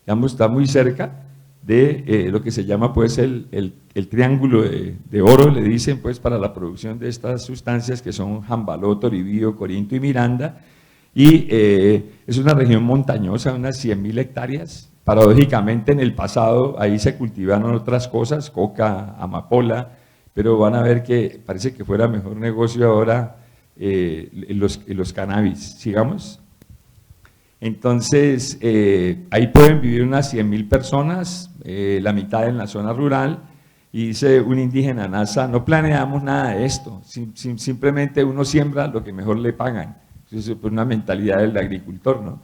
S4: digamos, está muy cerca de lo que se llama pues el triángulo de oro, le dicen pues para la producción de estas sustancias que son Jambaló, Toribío, Corinto y Miranda. Y es una región montañosa, unas 100.000 hectáreas. Paradójicamente en el pasado ahí se cultivaron otras cosas, coca, amapola, pero van a ver que parece que fuera mejor negocio ahora los cannabis. Sigamos. Entonces, ahí pueden vivir unas 100.000 personas, la mitad en la zona rural, y dice un indígena NASA, no planeamos nada de esto, simplemente uno siembra lo que mejor le pagan. Eso es una mentalidad del agricultor, ¿no?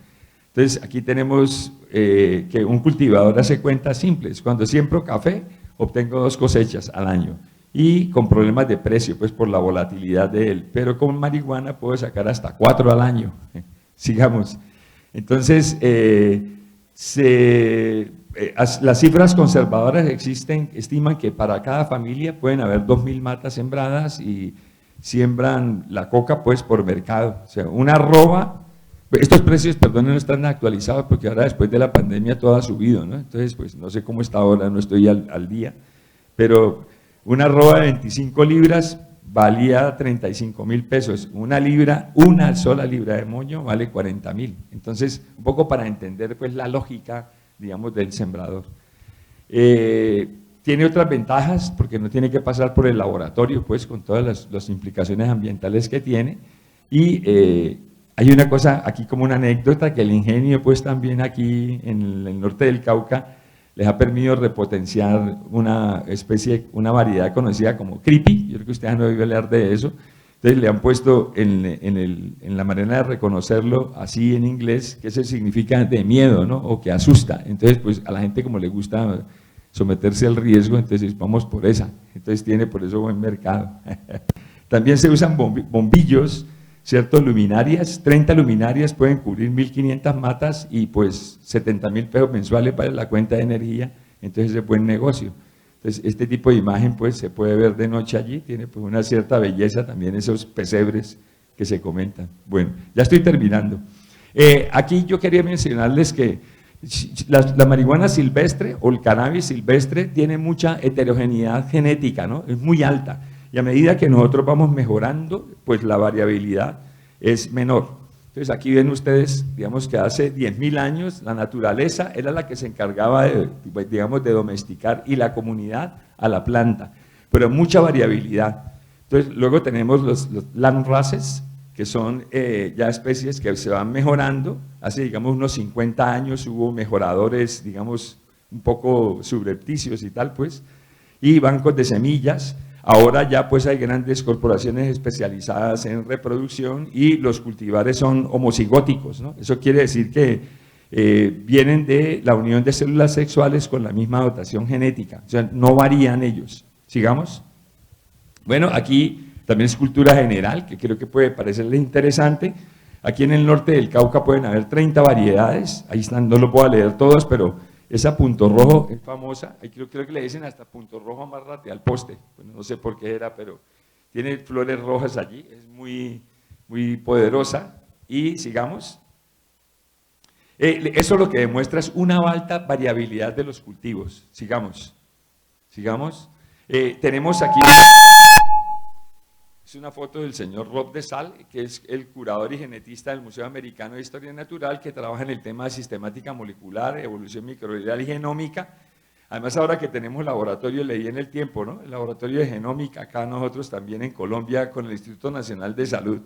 S4: Entonces, aquí tenemos que un cultivador hace cuentas simples. Cuando siembro café, obtengo 2 cosechas al año, y con problemas de precio, pues por la volatilidad de él. Pero con marihuana puedo sacar hasta 4 al año. Sigamos. Entonces, las cifras conservadoras estiman que para cada familia pueden haber 2.000 matas sembradas y siembran la coca pues por mercado. O sea, una arroba, estos precios, perdón, no están actualizados porque ahora después de la pandemia todo ha subido, ¿no? Entonces, pues no sé cómo está ahora, no estoy al día, pero una arroba de 25 libras valía 35.000 pesos, una sola libra de moño vale 40.000. Entonces, un poco para entender pues la lógica, digamos, del sembrador. Tiene otras ventajas porque no tiene que pasar por el laboratorio, pues, con todas las implicaciones ambientales que tiene. Y hay una cosa aquí como una anécdota, que el ingenio, pues, también aquí en el norte del Cauca, les ha permitido repotenciar una variedad conocida como creepy. Yo creo que ustedes han oído hablar de eso. Entonces le han puesto en la manera de reconocerlo, así en inglés, que eso significa de miedo, ¿no? O que asusta. Entonces, pues a la gente como le gusta someterse al riesgo, entonces vamos por esa. Entonces tiene por eso buen mercado. También se usan bombillos, ¿cierto? Luminarias, 30 luminarias pueden cubrir 1.500 matas y pues 70.000 pesos mensuales para la cuenta de energía, entonces es buen negocio. Entonces este tipo de imagen pues se puede ver de noche allí, tiene pues una cierta belleza también esos pesebres que se comentan. Bueno, ya estoy terminando. Aquí yo quería mencionarles que la marihuana silvestre o el cannabis silvestre tiene mucha heterogeneidad genética, ¿no? Es muy alta. Y a medida que nosotros vamos mejorando, pues la variabilidad es menor. Entonces aquí ven ustedes, digamos que hace 10.000 años la naturaleza era la que se encargaba de, digamos, de domesticar y la comunidad a la planta, pero mucha variabilidad. Entonces luego tenemos los land races, que son ya especies que se van mejorando. Hace, digamos, unos 50 años hubo mejoradores, digamos, un poco subrepticios y tal, pues, y bancos de semillas. Ahora ya pues hay grandes corporaciones especializadas en reproducción y los cultivares son homocigóticos, ¿no? Eso quiere decir que vienen de la unión de células sexuales con la misma dotación genética, o sea, no varían ellos. ¿Sigamos? Bueno, aquí también es cultura general, que creo que puede parecerles interesante. Aquí en el norte del Cauca pueden haber 30 variedades, ahí están, no lo puedo leer todos, pero esa punto rojo es famosa, creo que le dicen hasta punto rojo amárrate al poste, bueno, no sé por qué era, pero tiene flores rojas allí, es muy, muy poderosa. Y sigamos. Eso lo que demuestra es una alta variabilidad de los cultivos. Sigamos. Tenemos aquí, es una foto del señor Rob de Sal, que es el curador y genetista del Museo Americano de Historia Natural, que trabaja en el tema de sistemática molecular, evolución microbial y genómica. Además, ahora que tenemos laboratorio, leí en el tiempo, ¿no? El laboratorio de genómica, acá nosotros también en Colombia, con el Instituto Nacional de Salud.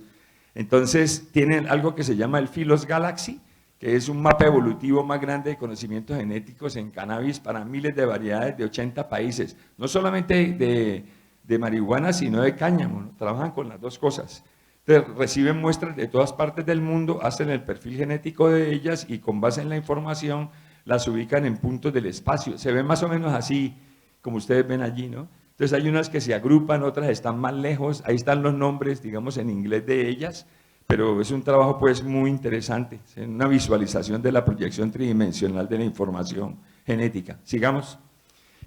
S4: Entonces, tienen algo que se llama el Phylos Galaxy, que es un mapa evolutivo más grande de conocimientos genéticos en cannabis para miles de variedades de 80 países. No solamente de marihuana, sino de cáñamo, ¿no? Trabajan con las dos cosas. Entonces, reciben muestras de todas partes del mundo, hacen el perfil genético de ellas y con base en la información las ubican en puntos del espacio. Se ve más o menos así, como ustedes ven allí, ¿no? Entonces hay unas que se agrupan, otras están más lejos, ahí están los nombres, digamos, en inglés de ellas, pero es un trabajo pues muy interesante, es una visualización de la proyección tridimensional de la información genética. Sigamos.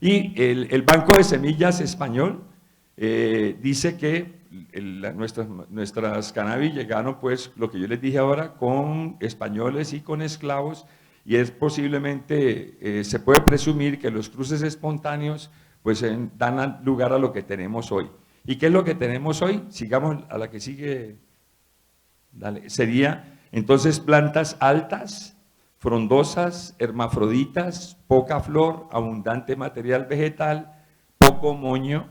S4: Y el Banco de Semillas Español dice que nuestras cannabis llegaron, pues, lo que yo les dije ahora, con españoles y con esclavos, y es posiblemente, se puede presumir que los cruces espontáneos, pues, dan lugar a lo que tenemos hoy. ¿Y qué es lo que tenemos hoy? Sigamos a la que sigue. Dale. Sería, entonces, plantas altas, frondosas, hermafroditas, poca flor, abundante material vegetal, poco moño,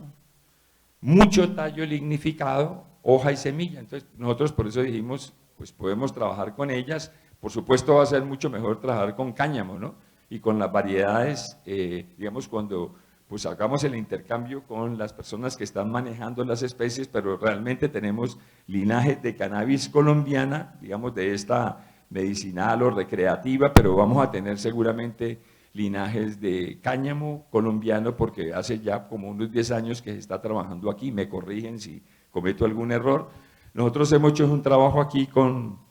S4: mucho tallo lignificado, hoja y semilla. Entonces nosotros por eso dijimos, pues podemos trabajar con ellas Por supuesto va a ser mucho mejor trabajar con cáñamo, ¿no? Y con las variedades, digamos, cuando pues hagamos el intercambio con las personas que están manejando las especies, pero realmente tenemos linajes de cannabis colombiana, digamos, de esta medicinal o recreativa, pero vamos a tener seguramente linajes de cáñamo colombiano, porque hace ya como unos 10 años que se está trabajando aquí, me corrigen si cometo algún error. Nosotros hemos hecho un trabajo aquí con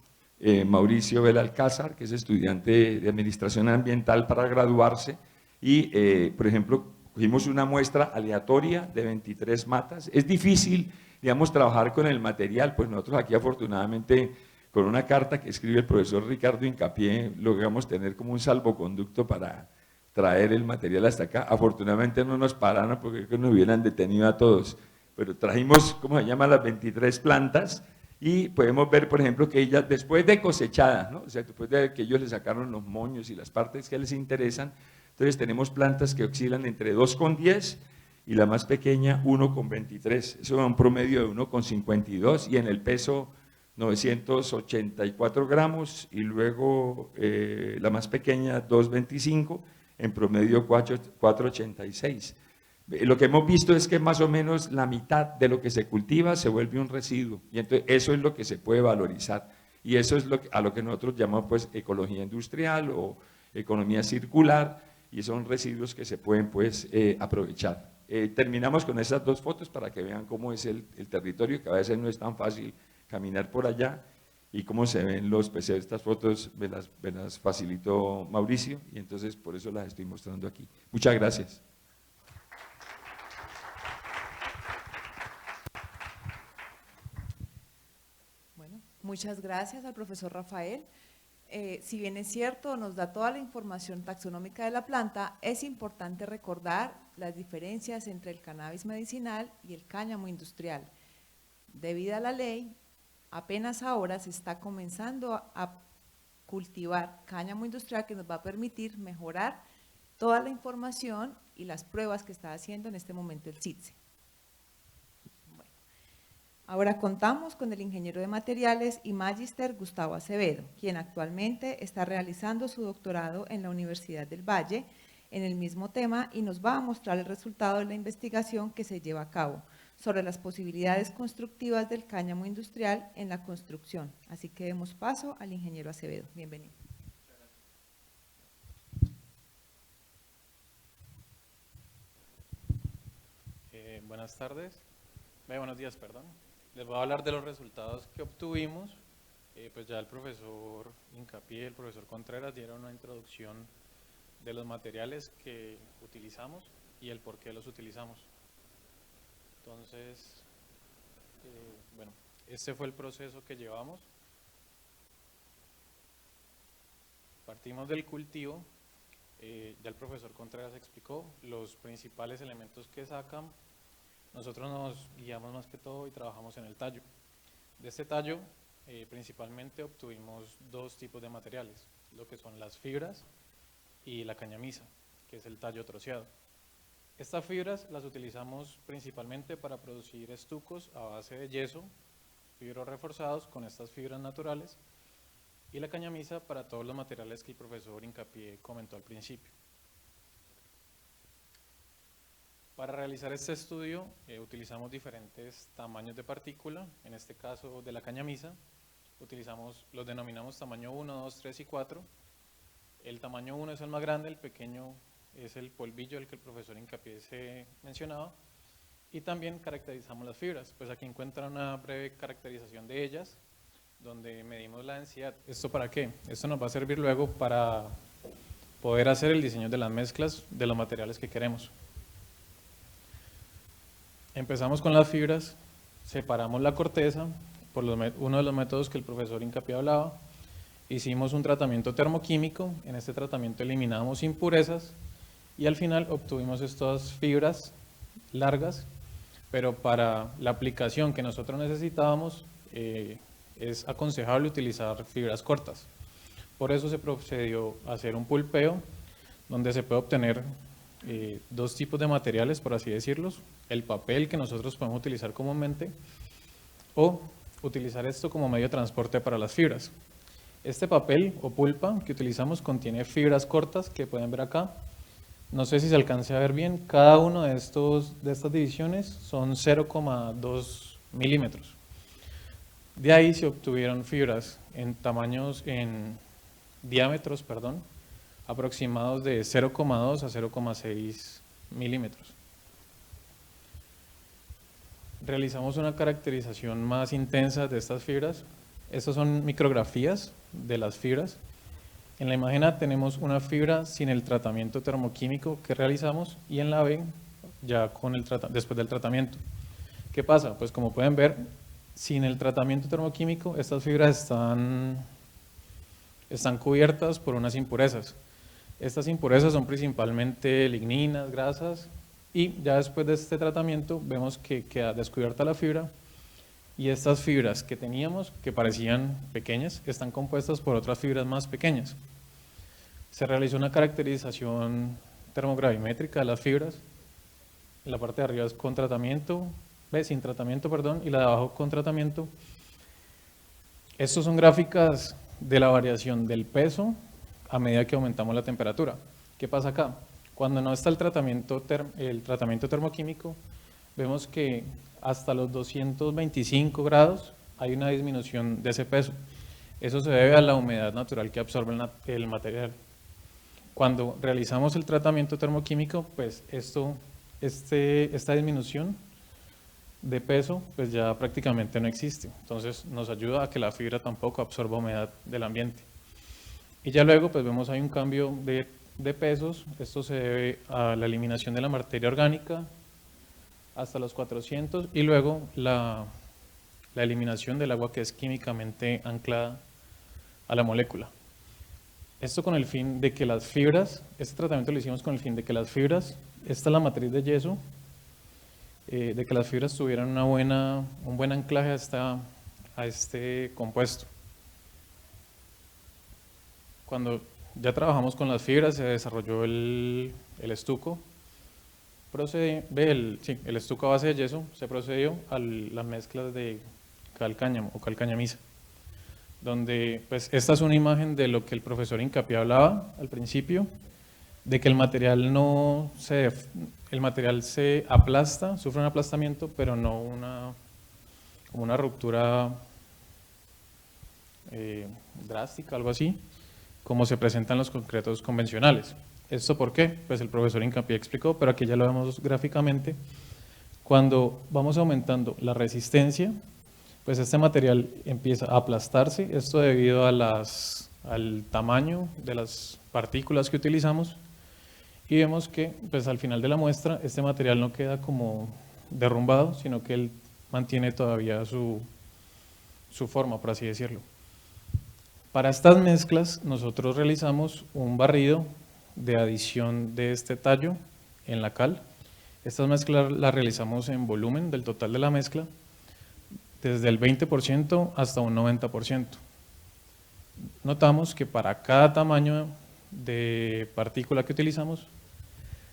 S4: Mauricio Belalcázar, que es estudiante de Administración Ambiental para graduarse, y por ejemplo, cogimos una muestra aleatoria de 23 matas. Es difícil, digamos, trabajar con el material, pues nosotros aquí afortunadamente, con una carta que escribe el profesor Ricardo Hincapié, logramos tener como un salvoconducto para traer el material hasta acá. Afortunadamente no nos pararon porque creo que nos hubieran detenido a todos, pero trajimos, ¿cómo se llama?, las 23 plantas, y podemos ver, por ejemplo, que ellas, después de cosechadas, ¿no? O sea, después de que ellos le sacaron los moños y las partes que les interesan, entonces tenemos plantas que oscilan entre 2,10 y la más pequeña 1,23. Eso da un promedio de 1,52 y en el peso 984 gramos, y luego la más pequeña 2,25, en promedio 4,86. Lo que hemos visto es que más o menos la mitad de lo que se cultiva se vuelve un residuo, y entonces eso es lo que se puede valorizar, y eso es a lo que nosotros llamamos pues ecología industrial o economía circular, y son residuos que se pueden pues aprovechar. Terminamos con esas dos fotos para que vean cómo es el territorio, que a veces no es tan fácil caminar por allá, y cómo se ven los peces. Estas fotos me las facilitó Mauricio, y entonces por eso las estoy mostrando aquí. Muchas gracias.
S1: Bueno, muchas gracias al profesor Rafael. Si bien es cierto, nos da toda la información taxonómica de la planta, es importante recordar las diferencias entre el cannabis medicinal y el cáñamo industrial. Debido a la ley, apenas ahora se está comenzando a cultivar cáñamo industrial, que nos va a permitir mejorar toda la información y las pruebas que está haciendo en este momento el CITSE. Ahora contamos con el ingeniero de materiales y magíster Gustavo Acevedo, quien actualmente está realizando su doctorado en la Universidad del Valle en el mismo tema, y nos va a mostrar el resultado de la investigación que se lleva a cabo sobre las posibilidades constructivas del cáñamo industrial en la construcción. Así que demos paso al ingeniero Acevedo. Bienvenido.
S5: Buenas tardes. Buenos días, perdón. Les voy a hablar de los resultados que obtuvimos. Pues ya el profesor Hincapié, el profesor Contreras dieron una introducción de los materiales que utilizamos y el por qué los utilizamos. Entonces, bueno, este fue el proceso que llevamos. Partimos del cultivo, ya el profesor Contreras explicó los principales elementos que sacan. Nosotros nos guiamos más que todo y trabajamos en el tallo. De este tallo, principalmente obtuvimos dos tipos de materiales, lo que son las fibras y la cañamisa, que es el tallo troceado. Estas fibras las utilizamos principalmente para producir estucos a base de yeso, fibros reforzados con estas fibras naturales, y la cañamisa para todos los materiales que el profesor Hincapié comentó al principio. Para realizar este estudio utilizamos diferentes tamaños de partícula, en este caso de la cañamisa, los denominamos tamaño 1, 2, 3 y 4. El tamaño 1 es el más grande, el pequeño es el polvillo del que el profesor Hincapié se mencionaba, y también caracterizamos las fibras. Pues aquí encuentran una breve caracterización de ellas, donde medimos la densidad. ¿Esto para qué? Esto nos va a servir luego para poder hacer el diseño de las mezclas de los materiales que queremos. Empezamos con las fibras, separamos la corteza, por uno de los métodos que el profesor Hincapié hablaba. Hicimos un tratamiento termoquímico, en este tratamiento eliminamos impurezas y al final obtuvimos estas fibras largas, pero para la aplicación que nosotros necesitábamos es aconsejable utilizar fibras cortas. Por eso se procedió a hacer un pulpeo, donde se puede obtener dos tipos de materiales, por así decirlos: el papel que nosotros podemos utilizar comúnmente o utilizar esto como medio de transporte para las fibras. Este papel o pulpa que utilizamos contiene fibras cortas que pueden ver acá. No sé si se alcance a ver bien, cada uno de estas divisiones son 0,2 milímetros. De ahí se obtuvieron fibras en diámetros, aproximados de 0,2 a 0,6 milímetros. Realizamos una caracterización más intensa de estas fibras. Estas son micrografías de las fibras. En la imagen A tenemos una fibra sin el tratamiento termoquímico que realizamos y en la B ya después del tratamiento. ¿Qué pasa? Pues como pueden ver, sin el tratamiento termoquímico estas fibras están cubiertas por unas impurezas. Estas impurezas son principalmente ligninas, grasas, y ya después de este tratamiento vemos que queda descubierta la fibra y estas fibras que teníamos, que parecían pequeñas, están compuestas por otras fibras más pequeñas. Se realizó una caracterización termogravimétrica de las fibras. La parte de arriba es con tratamiento, sin tratamiento, y la de abajo con tratamiento. Estos son gráficas de la variación del peso a medida que aumentamos la temperatura. ¿Qué pasa acá? Cuando no está el tratamiento termoquímico, vemos que hasta los 225 grados hay una disminución de ese peso. Eso se debe a la humedad natural que absorbe el material. Cuando realizamos el tratamiento termoquímico, pues esta disminución de peso pues ya prácticamente no existe. Entonces nos ayuda a que la fibra tampoco absorba humedad del ambiente. Y ya luego pues vemos hay un cambio de pesos. Esto se debe a la eliminación de la materia orgánica hasta los 400 y luego la eliminación del agua que es químicamente anclada a la molécula. Esto con el fin de que las fibras, este tratamiento lo hicimos con el fin de que las fibras, esta es la matriz de yeso, de que las fibras tuvieran un buen anclaje a este compuesto. Cuando ya trabajamos con las fibras, se desarrolló el estuco. El estuco a base de yeso se procedió a las mezclas de cal cáñamo o cal cañamisa, donde pues esta es una imagen de lo que el profesor Hincapié hablaba al principio, de que el material se aplasta, sufre un aplastamiento, pero no como una ruptura drástica, algo así, como se presentan los concretos convencionales. ¿Esto por qué? Pues el profesor Hincapié explicó, pero aquí ya lo vemos gráficamente. Cuando vamos aumentando la resistencia, pues este material empieza a aplastarse, esto debido al tamaño de las partículas que utilizamos, y vemos que pues al final de la muestra este material no queda como derrumbado, sino que él mantiene todavía su forma, por así decirlo. Para estas mezclas nosotros realizamos un barrido de adición de este tallo en la cal. Estas mezclas las realizamos en volumen del total de la mezcla, desde el 20% hasta un 90%. Notamos que para cada tamaño de partícula que utilizamos,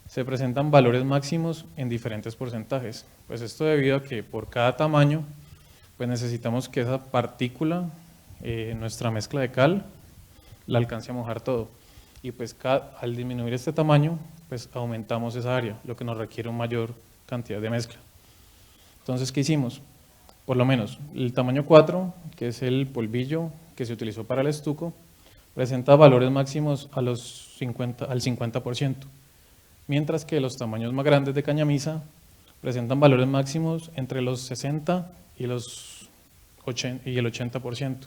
S5: se presentan valores máximos en diferentes porcentajes. Pues esto debido a que por cada tamaño, pues necesitamos que esa partícula, nuestra mezcla de cal, la alcance a mojar todo. Y pues al disminuir este tamaño, pues aumentamos esa área, lo que nos requiere una mayor cantidad de mezcla. Entonces, ¿qué hicimos? Por lo menos el tamaño 4, que es el polvillo que se utilizó para el estuco, presenta valores máximos al 50%, mientras que los tamaños más grandes de cañamisa presentan valores máximos entre los 60 y el 80%.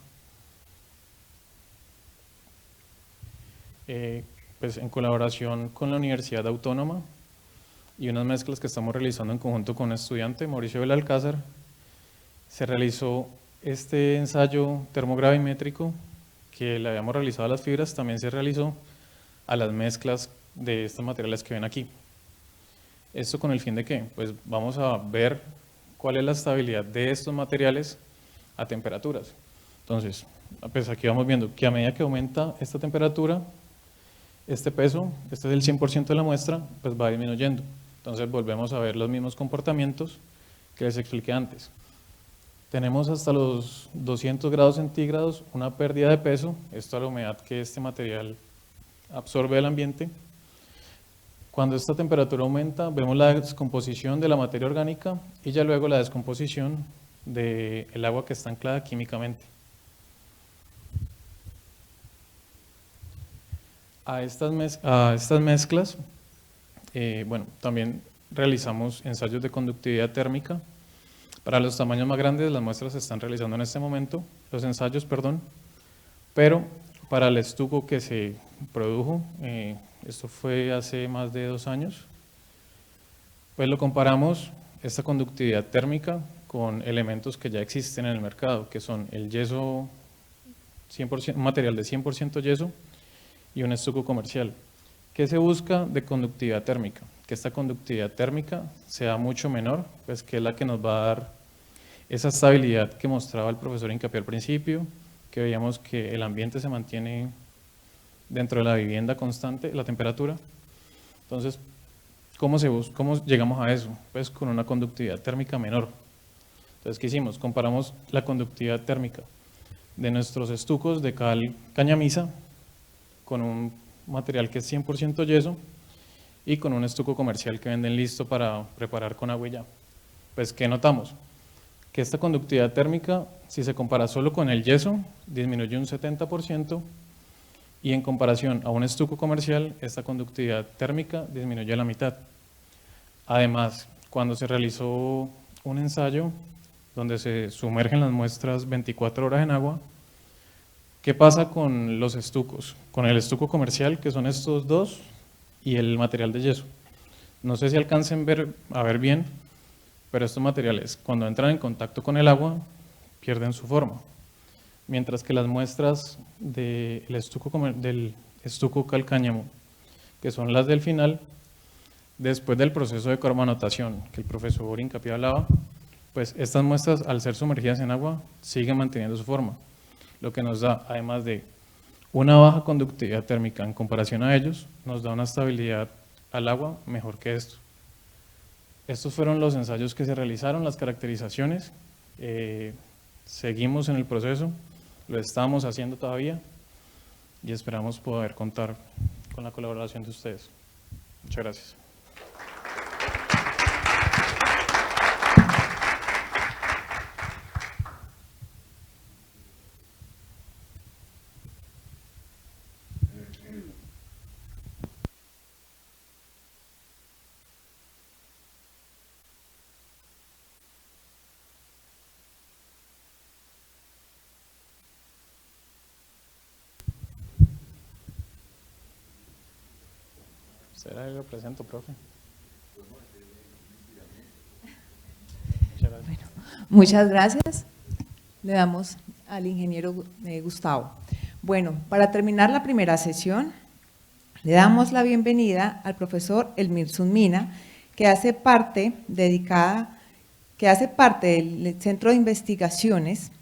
S5: Pues en colaboración con la Universidad Autónoma y unas mezclas que estamos realizando en conjunto con un estudiante, Mauricio Belalcázar, se realizó este ensayo termogravimétrico que le habíamos realizado a las fibras, también se realizó a las mezclas de estos materiales que ven aquí. ¿Esto con el fin de qué? Pues vamos a ver cuál es la estabilidad de estos materiales a temperaturas. Entonces, pues aquí vamos viendo que a medida que aumenta esta temperatura, este peso, este es el 100% de la muestra, pues va disminuyendo. Entonces volvemos a ver los mismos comportamientos que les expliqué antes. Tenemos hasta los 200 grados centígrados una pérdida de peso, esto a la humedad que este material absorbe del ambiente. Cuando esta temperatura aumenta, vemos la descomposición de la materia orgánica y ya luego la descomposición del agua que está anclada químicamente. A estas mezclas, bueno, también realizamos ensayos de conductividad térmica. Para los tamaños más grandes, las muestras se están realizando en este momento, los ensayos, perdón, pero para el estuco que se produjo, esto fue hace más de 2 años, pues lo comparamos, esta conductividad térmica, con elementos que ya existen en el mercado, que son el yeso, 100%, un material de 100% yeso y un estuco comercial. ¿Qué se busca de conductividad térmica? Que esta conductividad térmica sea mucho menor, pues que es la que nos va a dar esa estabilidad que mostraba el profesor Hincapié al principio, que veíamos que el ambiente se mantiene dentro de la vivienda constante, la temperatura. Entonces, ¿cómo llegamos a eso? Pues con una conductividad térmica menor. Entonces, ¿qué hicimos? Comparamos la conductividad térmica de nuestros estucos de cal cañamisa con un material que es 100% yeso y con un estuco comercial que venden listo para preparar con agua y ya. Pues, ¿qué notamos? Que esta conductividad térmica, si se compara solo con el yeso, disminuye un 70%, y en comparación a un estuco comercial, esta conductividad térmica disminuye a la mitad. Además, cuando se realizó un ensayo donde se sumergen las muestras 24 horas en agua, ¿qué pasa con los estucos? Con el estuco comercial, que son estos dos, y el material de yeso. No sé si alcancen a ver bien, pero estos materiales, cuando entran en contacto con el agua, pierden su forma. Mientras que las muestras del estuco calcáñamo, que son las del final, después del proceso de carbonatación que el profesor Hincapié hablaba, pues estas muestras, al ser sumergidas en agua, siguen manteniendo su forma, lo que nos da, además de una baja conductividad térmica en comparación a ellos, nos da una estabilidad al agua mejor que esto. Estos fueron los ensayos que se realizaron, las caracterizaciones. Seguimos en el proceso, lo estamos haciendo todavía y esperamos poder contar con la colaboración de ustedes. Muchas gracias. ¿Será que lo presento, profe? Muchas gracias.
S1: Bueno, muchas gracias. Le damos al ingeniero Gustavo. Bueno, para terminar la primera sesión, le damos la bienvenida al profesor Elmir Zunmina, que hace parte del Centro de Investigaciones.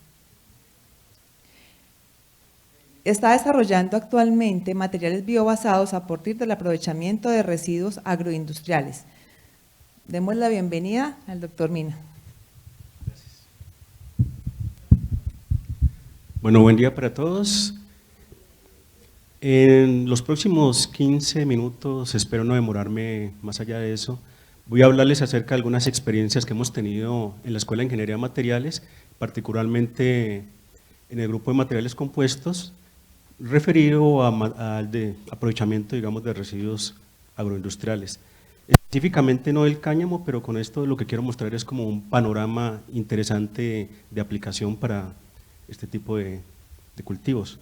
S1: Está desarrollando actualmente materiales biobasados a partir del aprovechamiento de residuos agroindustriales. Demos la bienvenida al doctor Mina.
S6: Gracias. Bueno, buen día para todos. En los próximos 15 minutos, espero no demorarme más allá de eso, voy a hablarles acerca de algunas experiencias que hemos tenido en la Escuela de Ingeniería de Materiales, particularmente en el grupo de materiales compuestos, referido al aprovechamiento, digamos, de residuos agroindustriales. Específicamente no del cáñamo, pero con esto lo que quiero mostrar es como un panorama interesante de aplicación para este tipo de cultivos.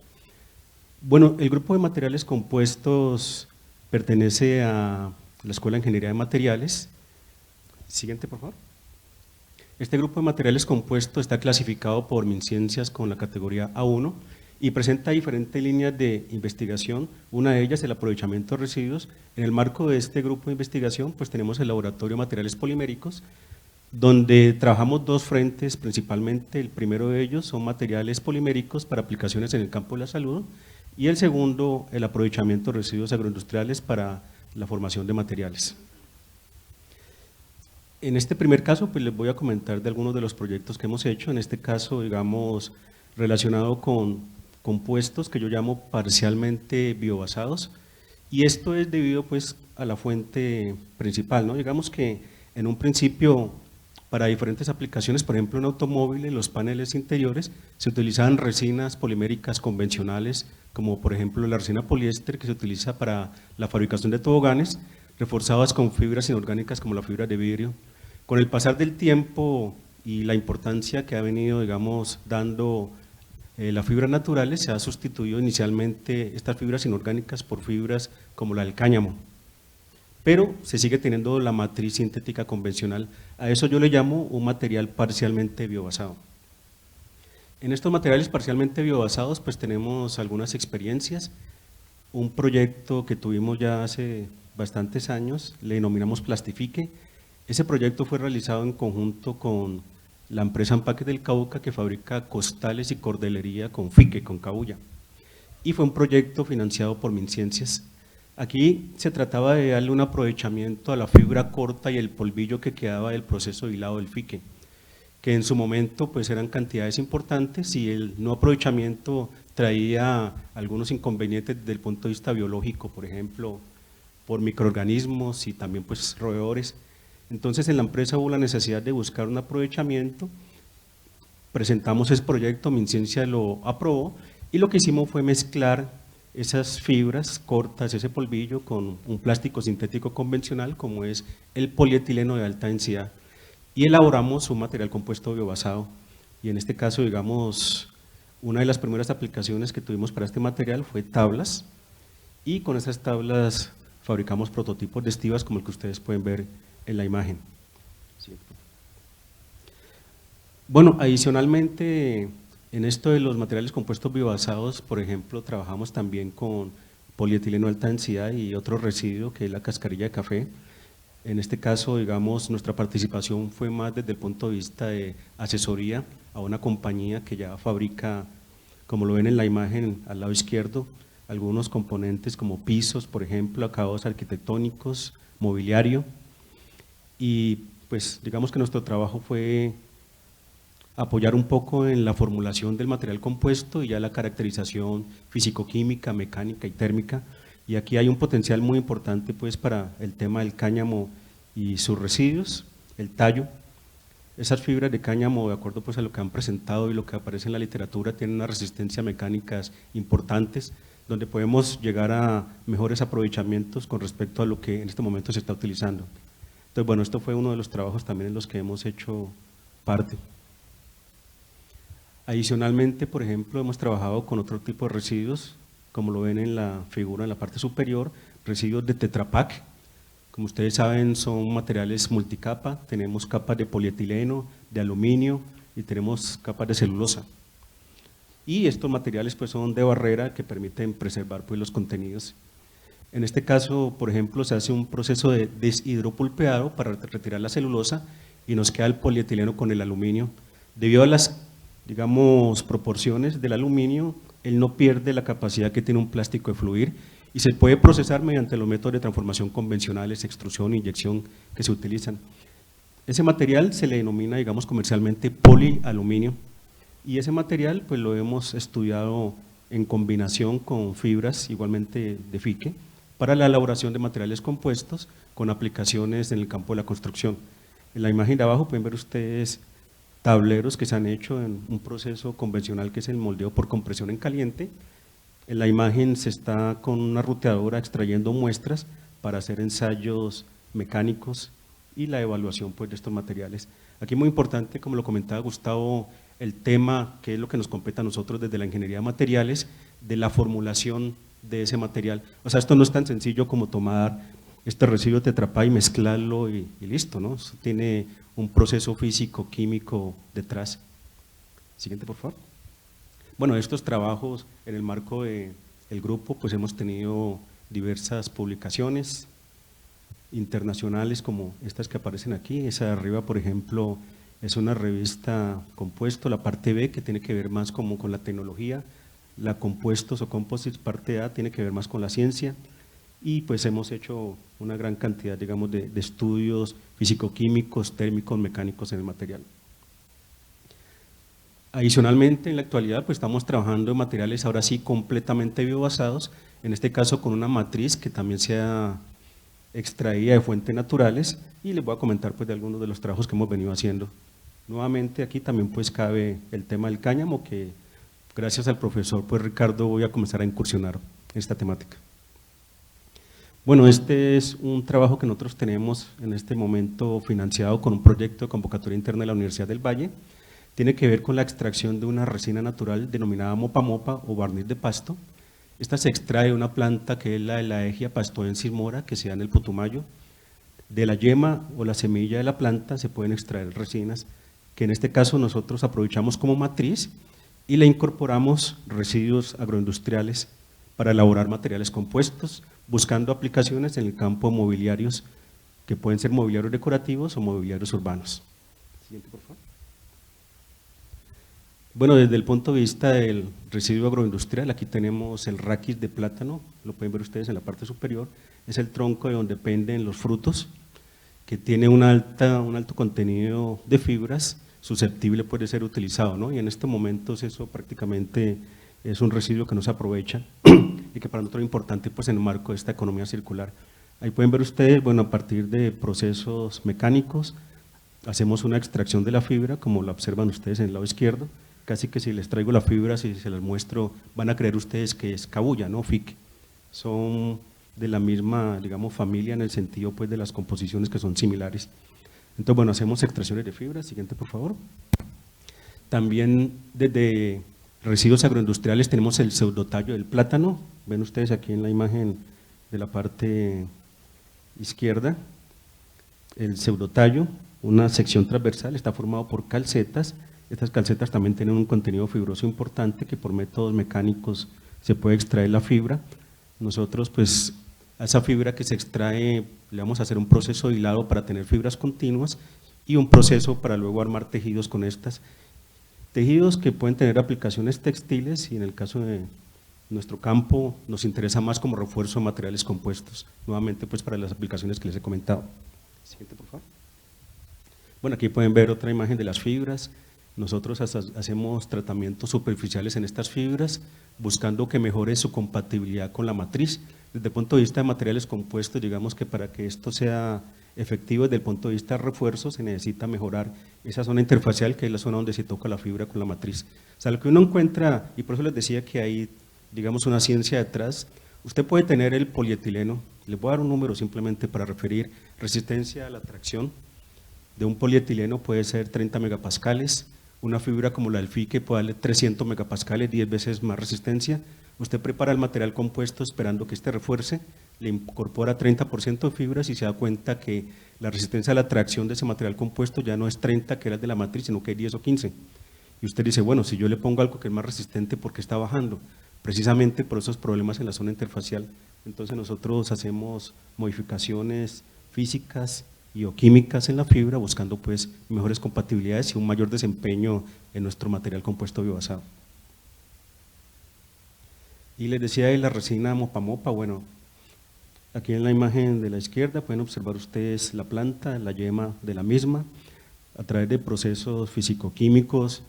S6: Bueno, el grupo de materiales compuestos pertenece a la Escuela de Ingeniería de Materiales. Siguiente, por favor. Este grupo de materiales compuestos está clasificado por MinCiencias con la categoría A1 y presenta diferentes líneas de investigación. Una de ellas, el aprovechamiento de residuos. En el marco de este grupo de investigación, pues tenemos el Laboratorio de Materiales Poliméricos, donde trabajamos dos frentes principalmente. El primero de ellos son materiales poliméricos para aplicaciones en el campo de la salud, y el segundo, el aprovechamiento de residuos agroindustriales para la formación de materiales. En este primer caso, pues les voy a comentar de algunos de los proyectos que hemos hecho, en este caso, digamos, relacionado con compuestos que yo llamo parcialmente biobasados, y esto es debido pues a la fuente principal, ¿no? Digamos que en un principio para diferentes aplicaciones, por ejemplo en automóviles, los paneles interiores se utilizaban resinas poliméricas convencionales, como por ejemplo la resina poliéster que se utiliza para la fabricación de toboganes, reforzadas con fibras inorgánicas como la fibra de vidrio. Con el pasar del tiempo y la importancia que ha venido, digamos, dando las fibras naturales, se ha sustituido inicialmente estas fibras inorgánicas por fibras como la del cáñamo, pero se sigue teniendo la matriz sintética convencional. A eso yo le llamo un material parcialmente biobasado. En estos materiales parcialmente biobasados pues tenemos algunas experiencias. Un proyecto que tuvimos ya hace bastantes años, le denominamos Plastifique. Ese proyecto fue realizado en conjunto con la empresa Empaques del Cauca, que fabrica costales y cordelería con fique, con cabuya. Y fue un proyecto financiado por MinCiencias. Aquí se trataba de darle un aprovechamiento a la fibra corta y el polvillo que quedaba del proceso de hilado del fique, que en su momento pues eran cantidades importantes y el no aprovechamiento traía algunos inconvenientes desde el punto de vista biológico, por ejemplo, por microorganismos y también pues roedores. Entonces en la empresa hubo la necesidad de buscar un aprovechamiento, presentamos ese proyecto, MinCiencia lo aprobó y lo que hicimos fue mezclar esas fibras cortas, ese polvillo con un plástico sintético convencional como es el polietileno de alta densidad y elaboramos un material compuesto biobasado y en este caso digamos una de las primeras aplicaciones que tuvimos para este material fue tablas y con esas tablas fabricamos prototipos de estivas como el que ustedes pueden ver en la imagen. Bueno, adicionalmente en esto de los materiales compuestos biobasados, por ejemplo, trabajamos también con polietileno de alta densidad y otro residuo que es la cascarilla de café. En este caso, digamos, nuestra participación fue más desde el punto de vista de asesoría a una compañía que ya fabrica, como lo ven en la imagen al lado izquierdo, algunos componentes como pisos, por ejemplo, acabados arquitectónicos, mobiliario. Y pues digamos que nuestro trabajo fue apoyar un poco en la formulación del material compuesto y ya la caracterización físico-química, mecánica y térmica. Y aquí hay un potencial muy importante pues para el tema del cáñamo y sus residuos, el tallo. Esas fibras de cáñamo, de acuerdo pues a lo que han presentado y lo que aparece en la literatura, tienen unas resistencias mecánicas importantes, donde podemos llegar a mejores aprovechamientos con respecto a lo que en este momento se está utilizando. Entonces, bueno, esto fue uno de los trabajos también en los que hemos hecho parte. Adicionalmente, por ejemplo, hemos trabajado con otro tipo de residuos, como lo ven en la figura en la parte superior, residuos de Tetra Pak. Como ustedes saben, son materiales multicapa, tenemos capas de polietileno, de aluminio y tenemos capas de celulosa. Y estos materiales pues son de barrera que permiten preservar pues los contenidos. En este caso, por ejemplo, se hace un proceso de deshidropulpeado para retirar la celulosa y nos queda el polietileno con el aluminio. Debido a las, digamos, proporciones del aluminio, él no pierde la capacidad que tiene un plástico de fluir y se puede procesar mediante los métodos de transformación convencionales, extrusión e inyección que se utilizan. Ese material se le denomina, digamos, comercialmente polialuminio y ese material pues lo hemos estudiado en combinación con fibras igualmente de fique, para la elaboración de materiales compuestos con aplicaciones en el campo de la construcción. En la imagen de abajo pueden ver ustedes tableros que se han hecho en un proceso convencional que es el moldeo por compresión en caliente. En la imagen se está con una ruteadora extrayendo muestras para hacer ensayos mecánicos y la evaluación pues, de estos materiales. Aquí muy importante, como lo comentaba Gustavo, el tema que es lo que nos compete a nosotros desde la ingeniería de materiales, de la formulación de ese material. O sea, esto no es tan sencillo como tomar este residuo de Tetra Pak y mezclarlo y listo, ¿no? Eso tiene un proceso físico, químico detrás. Siguiente, por favor. Bueno, estos trabajos en el marco del grupo, pues hemos tenido diversas publicaciones internacionales como estas que aparecen aquí. Esa de arriba, por ejemplo, es una revista compuesto, la parte B, que tiene que ver más como con la tecnología. La compuestos o composites parte A tiene que ver más con la ciencia y pues hemos hecho una gran cantidad, digamos, de estudios físico-químicos, térmicos, mecánicos en el material. Adicionalmente, en la actualidad, pues estamos trabajando en materiales ahora sí completamente biobasados, en este caso con una matriz que también sea extraída de fuentes naturales, y les voy a comentar pues de algunos de los trabajos que hemos venido haciendo. Nuevamente aquí también pues cabe el tema del cáñamo, que gracias al profesor pues Ricardo voy a comenzar a incursionar en esta temática. Bueno, este es un trabajo que nosotros tenemos en este momento financiado con un proyecto de convocatoria interna de la Universidad del Valle. Tiene que ver con la extracción de una resina natural denominada mopa-mopa o barniz de pasto. Esta se extrae de una planta que es la de la Egia pastoensis mora, que se da en el Putumayo. De la yema o la semilla de la planta se pueden extraer resinas, que en este caso nosotros aprovechamos como matriz y le incorporamos residuos agroindustriales para elaborar materiales compuestos, buscando aplicaciones en el campo de mobiliarios, que pueden ser mobiliarios decorativos o mobiliarios urbanos. Siguiente, por favor. Bueno, desde el punto de vista del residuo agroindustrial, aquí tenemos el raquis de plátano, lo pueden ver ustedes en la parte superior, es el tronco de donde penden los frutos, que tiene un alto contenido de fibras, susceptible puede ser utilizado, ¿no? Y en estos momentos eso prácticamente es un residuo que no se aprovecha y que para nosotros es importante pues en el marco de esta economía circular. Ahí pueden ver ustedes, bueno, a partir de procesos mecánicos, hacemos una extracción de la fibra, como la observan ustedes en el lado izquierdo, casi que si les traigo la fibra, si se las muestro, van a creer ustedes que es cabuya, ¿no? FIC. Son de la misma, digamos, familia en el sentido pues de las composiciones que son similares. Entonces, bueno, hacemos extracciones de fibra. Siguiente, por favor. También desde residuos agroindustriales tenemos el pseudotallo del plátano. Ven ustedes aquí en la imagen de la parte izquierda, el pseudotallo, una sección transversal, está formado por calcetas. Estas calcetas también tienen un contenido fibroso importante que por métodos mecánicos se puede extraer la fibra. Nosotros pues a esa fibra que se extrae le vamos a hacer un proceso de hilado para tener fibras continuas y un proceso para luego armar tejidos con estas. Tejidos que pueden tener aplicaciones textiles y en el caso de nuestro campo nos interesa más como refuerzo de materiales compuestos, nuevamente pues para las aplicaciones que les he comentado. Siguiente, por favor. Bueno, aquí pueden ver otra imagen de las fibras. Nosotros hacemos tratamientos superficiales en estas fibras, buscando que mejore su compatibilidad con la matriz. Desde el punto de vista de materiales compuestos, digamos que para que esto sea efectivo desde el punto de vista de refuerzo, se necesita mejorar esa zona interfacial, que es la zona donde se toca la fibra con la matriz. O sea, lo que uno encuentra, y por eso les decía que hay, digamos, una ciencia detrás, usted puede tener el polietileno, les voy a dar un número simplemente para referir resistencia a la tracción, de un polietileno puede ser 30 megapascales, una fibra como la del FIC puede darle 300 megapascales, 10 veces más resistencia. Usted prepara el material compuesto esperando que este refuerce, le incorpora 30% de fibras y se da cuenta que la resistencia a la tracción de ese material compuesto ya no es 30, que era el de la matriz, sino que hay 10 o 15. Y usted dice, bueno, si yo le pongo algo que es más resistente, ¿por qué está bajando? Precisamente por esos problemas en la zona interfacial. Entonces nosotros hacemos modificaciones físicas y o químicas en la fibra, buscando pues mejores compatibilidades y un mayor desempeño en nuestro material compuesto biobasado. Y les decía de la resina mopa-mopa, bueno, aquí en la imagen de la izquierda pueden observar ustedes la planta, la yema de la misma, a través de procesos físico-químicos,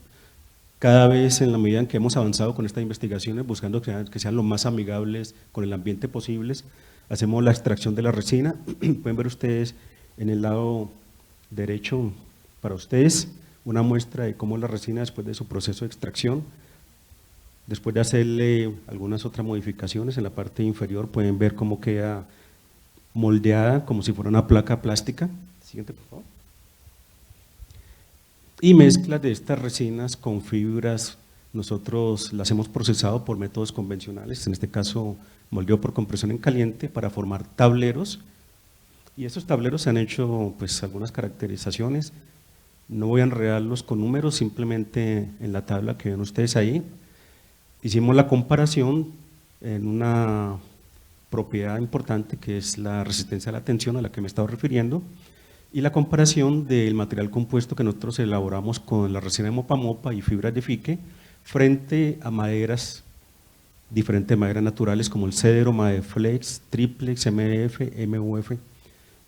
S6: cada vez en la medida en que hemos avanzado con estas investigaciones, buscando que sean lo más amigables con el ambiente posibles, hacemos la extracción de la resina. Pueden ver ustedes en el lado derecho para ustedes una muestra de cómo la resina después de su proceso de extracción, después de hacerle algunas otras modificaciones en la parte inferior, pueden ver cómo queda moldeada como si fuera una placa plástica. Siguiente, por favor. Y mezclas de estas resinas con fibras, nosotros las hemos procesado por métodos convencionales, en este caso moldeo por compresión en caliente para formar tableros. Y estos tableros se han hecho pues algunas caracterizaciones, no voy a enredarlos con números, simplemente en la tabla que ven ustedes ahí, hicimos la comparación en una propiedad importante que es la resistencia a la tensión a la que me he estado refiriendo, y la comparación del material compuesto que nosotros elaboramos con la resina de mopa-mopa y fibras de fique frente a maderas diferentes maderas naturales como el cedro, Madeflex, Triplex, MDF, MUF.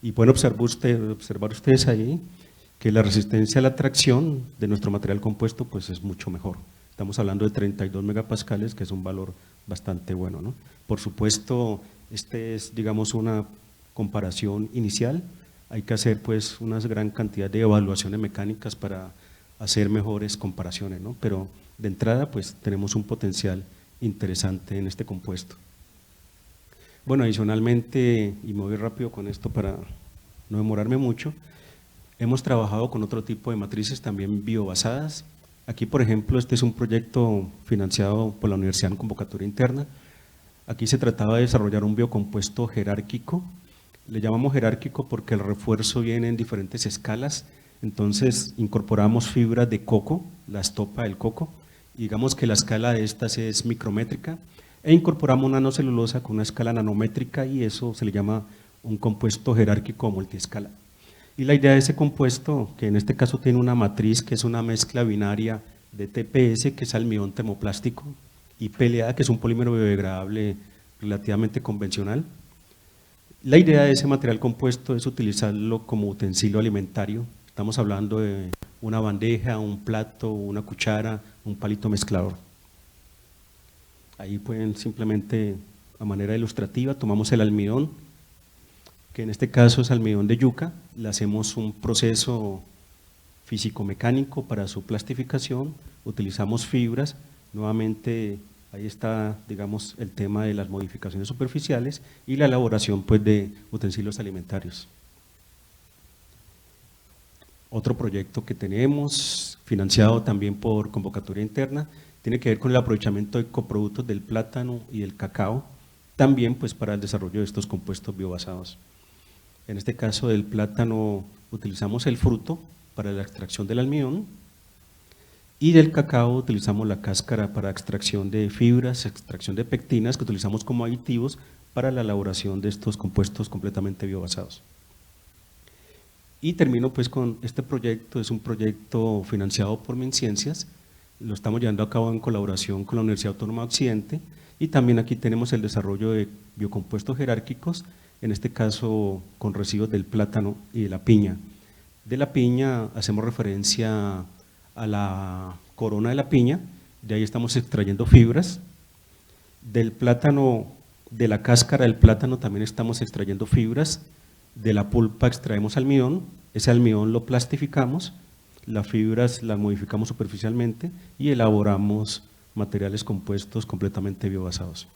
S6: Y pueden observar ustedes ahí que la resistencia a la tracción de nuestro material compuesto pues es mucho mejor. Estamos hablando de 32 megapascales, que es un valor bastante bueno, ¿no? Por supuesto, este es, digamos, una comparación inicial. Hay que hacer pues una gran cantidad de evaluaciones mecánicas para hacer mejores comparaciones, ¿no? Pero de entrada pues tenemos un potencial interesante en este compuesto. Bueno, adicionalmente, y me voy rápido con esto para no demorarme mucho, hemos trabajado con otro tipo de matrices también biobasadas. Aquí, por ejemplo, este es un proyecto financiado por la universidad en convocatoria interna. Aquí se trataba de desarrollar un biocompuesto jerárquico. Le llamamos jerárquico porque el refuerzo viene en diferentes escalas. Entonces incorporamos fibras de coco, la estopa del coco, y digamos que la escala de estas es micrométrica, e incorporamos nanocelulosa con una escala nanométrica, y eso se le llama un compuesto jerárquico multiescala. Y la idea de ese compuesto, que en este caso tiene una matriz que es una mezcla binaria de TPS, que es almidón termoplástico, y PLA, que es un polímero biodegradable relativamente convencional. La idea de ese material compuesto es utilizarlo como utensilio alimentario. Estamos hablando de una bandeja, un plato, una cuchara, un palito mezclador. Ahí pueden simplemente, a manera ilustrativa, tomamos el almidón, que en este caso es almidón de yuca, le hacemos un proceso físico-mecánico para su plastificación, utilizamos fibras, nuevamente ahí está, digamos, el tema de las modificaciones superficiales y la elaboración pues de utensilios alimentarios. Otro proyecto que tenemos, financiado también por convocatoria interna, tiene que ver con el aprovechamiento de coproductos del plátano y del cacao, también pues para el desarrollo de estos compuestos biobasados. En este caso del plátano utilizamos el fruto para la extracción del almidón, y del cacao utilizamos la cáscara para extracción de fibras, extracción de pectinas, que utilizamos como aditivos para la elaboración de estos compuestos completamente biobasados. Y termino pues con este proyecto, es un proyecto financiado por MinCiencias, lo estamos llevando a cabo en colaboración con la Universidad Autónoma de Occidente, y también aquí tenemos el desarrollo de biocompuestos jerárquicos, en este caso con residuos del plátano y de la piña. De la piña hacemos referencia a la corona de la piña, de ahí estamos extrayendo fibras. Del plátano, de la cáscara del plátano también estamos extrayendo fibras, de la pulpa extraemos almidón, ese almidón lo plastificamos, las fibras las modificamos superficialmente y elaboramos materiales compuestos completamente biobasados.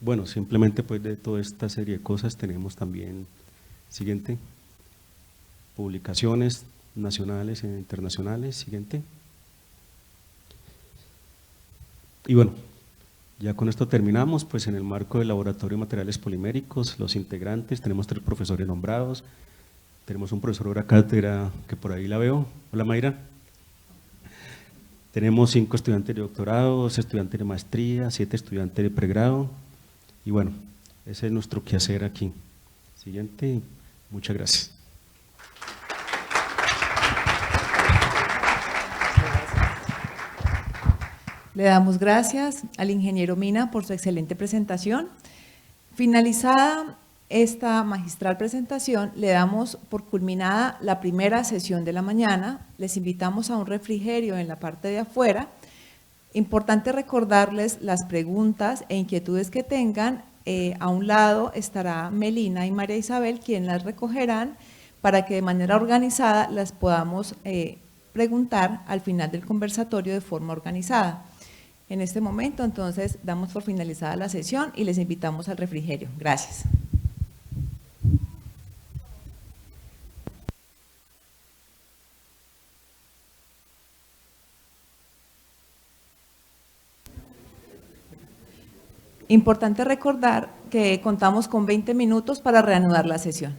S6: Bueno, simplemente pues de toda esta serie de cosas tenemos también, siguiente, publicaciones nacionales e internacionales, siguiente. Y bueno, ya con esto terminamos, pues en el marco del Laboratorio de Materiales Poliméricos, los integrantes, tenemos 3 profesores nombrados, tenemos un profesor de la cátedra que por ahí la veo, hola Mayra. Tenemos 5 estudiantes de doctorado, 2 estudiantes de maestría, 7 estudiantes de pregrado, y bueno, ese es nuestro quehacer aquí. Siguiente, muchas gracias.
S1: Le damos gracias al ingeniero Mina por su excelente presentación. Finalizada esta magistral presentación, le damos por culminada la primera sesión de la mañana. Les invitamos a un refrigerio en la parte de afuera. Importante recordarles las preguntas e inquietudes que tengan. A un lado estará Melina y María Isabel, quienes las recogerán para que de manera organizada las podamos preguntar al final del conversatorio de forma organizada. En este momento, entonces, damos por finalizada la sesión y les invitamos al refrigerio. Gracias. Importante recordar que contamos con 20 minutos para reanudar la sesión.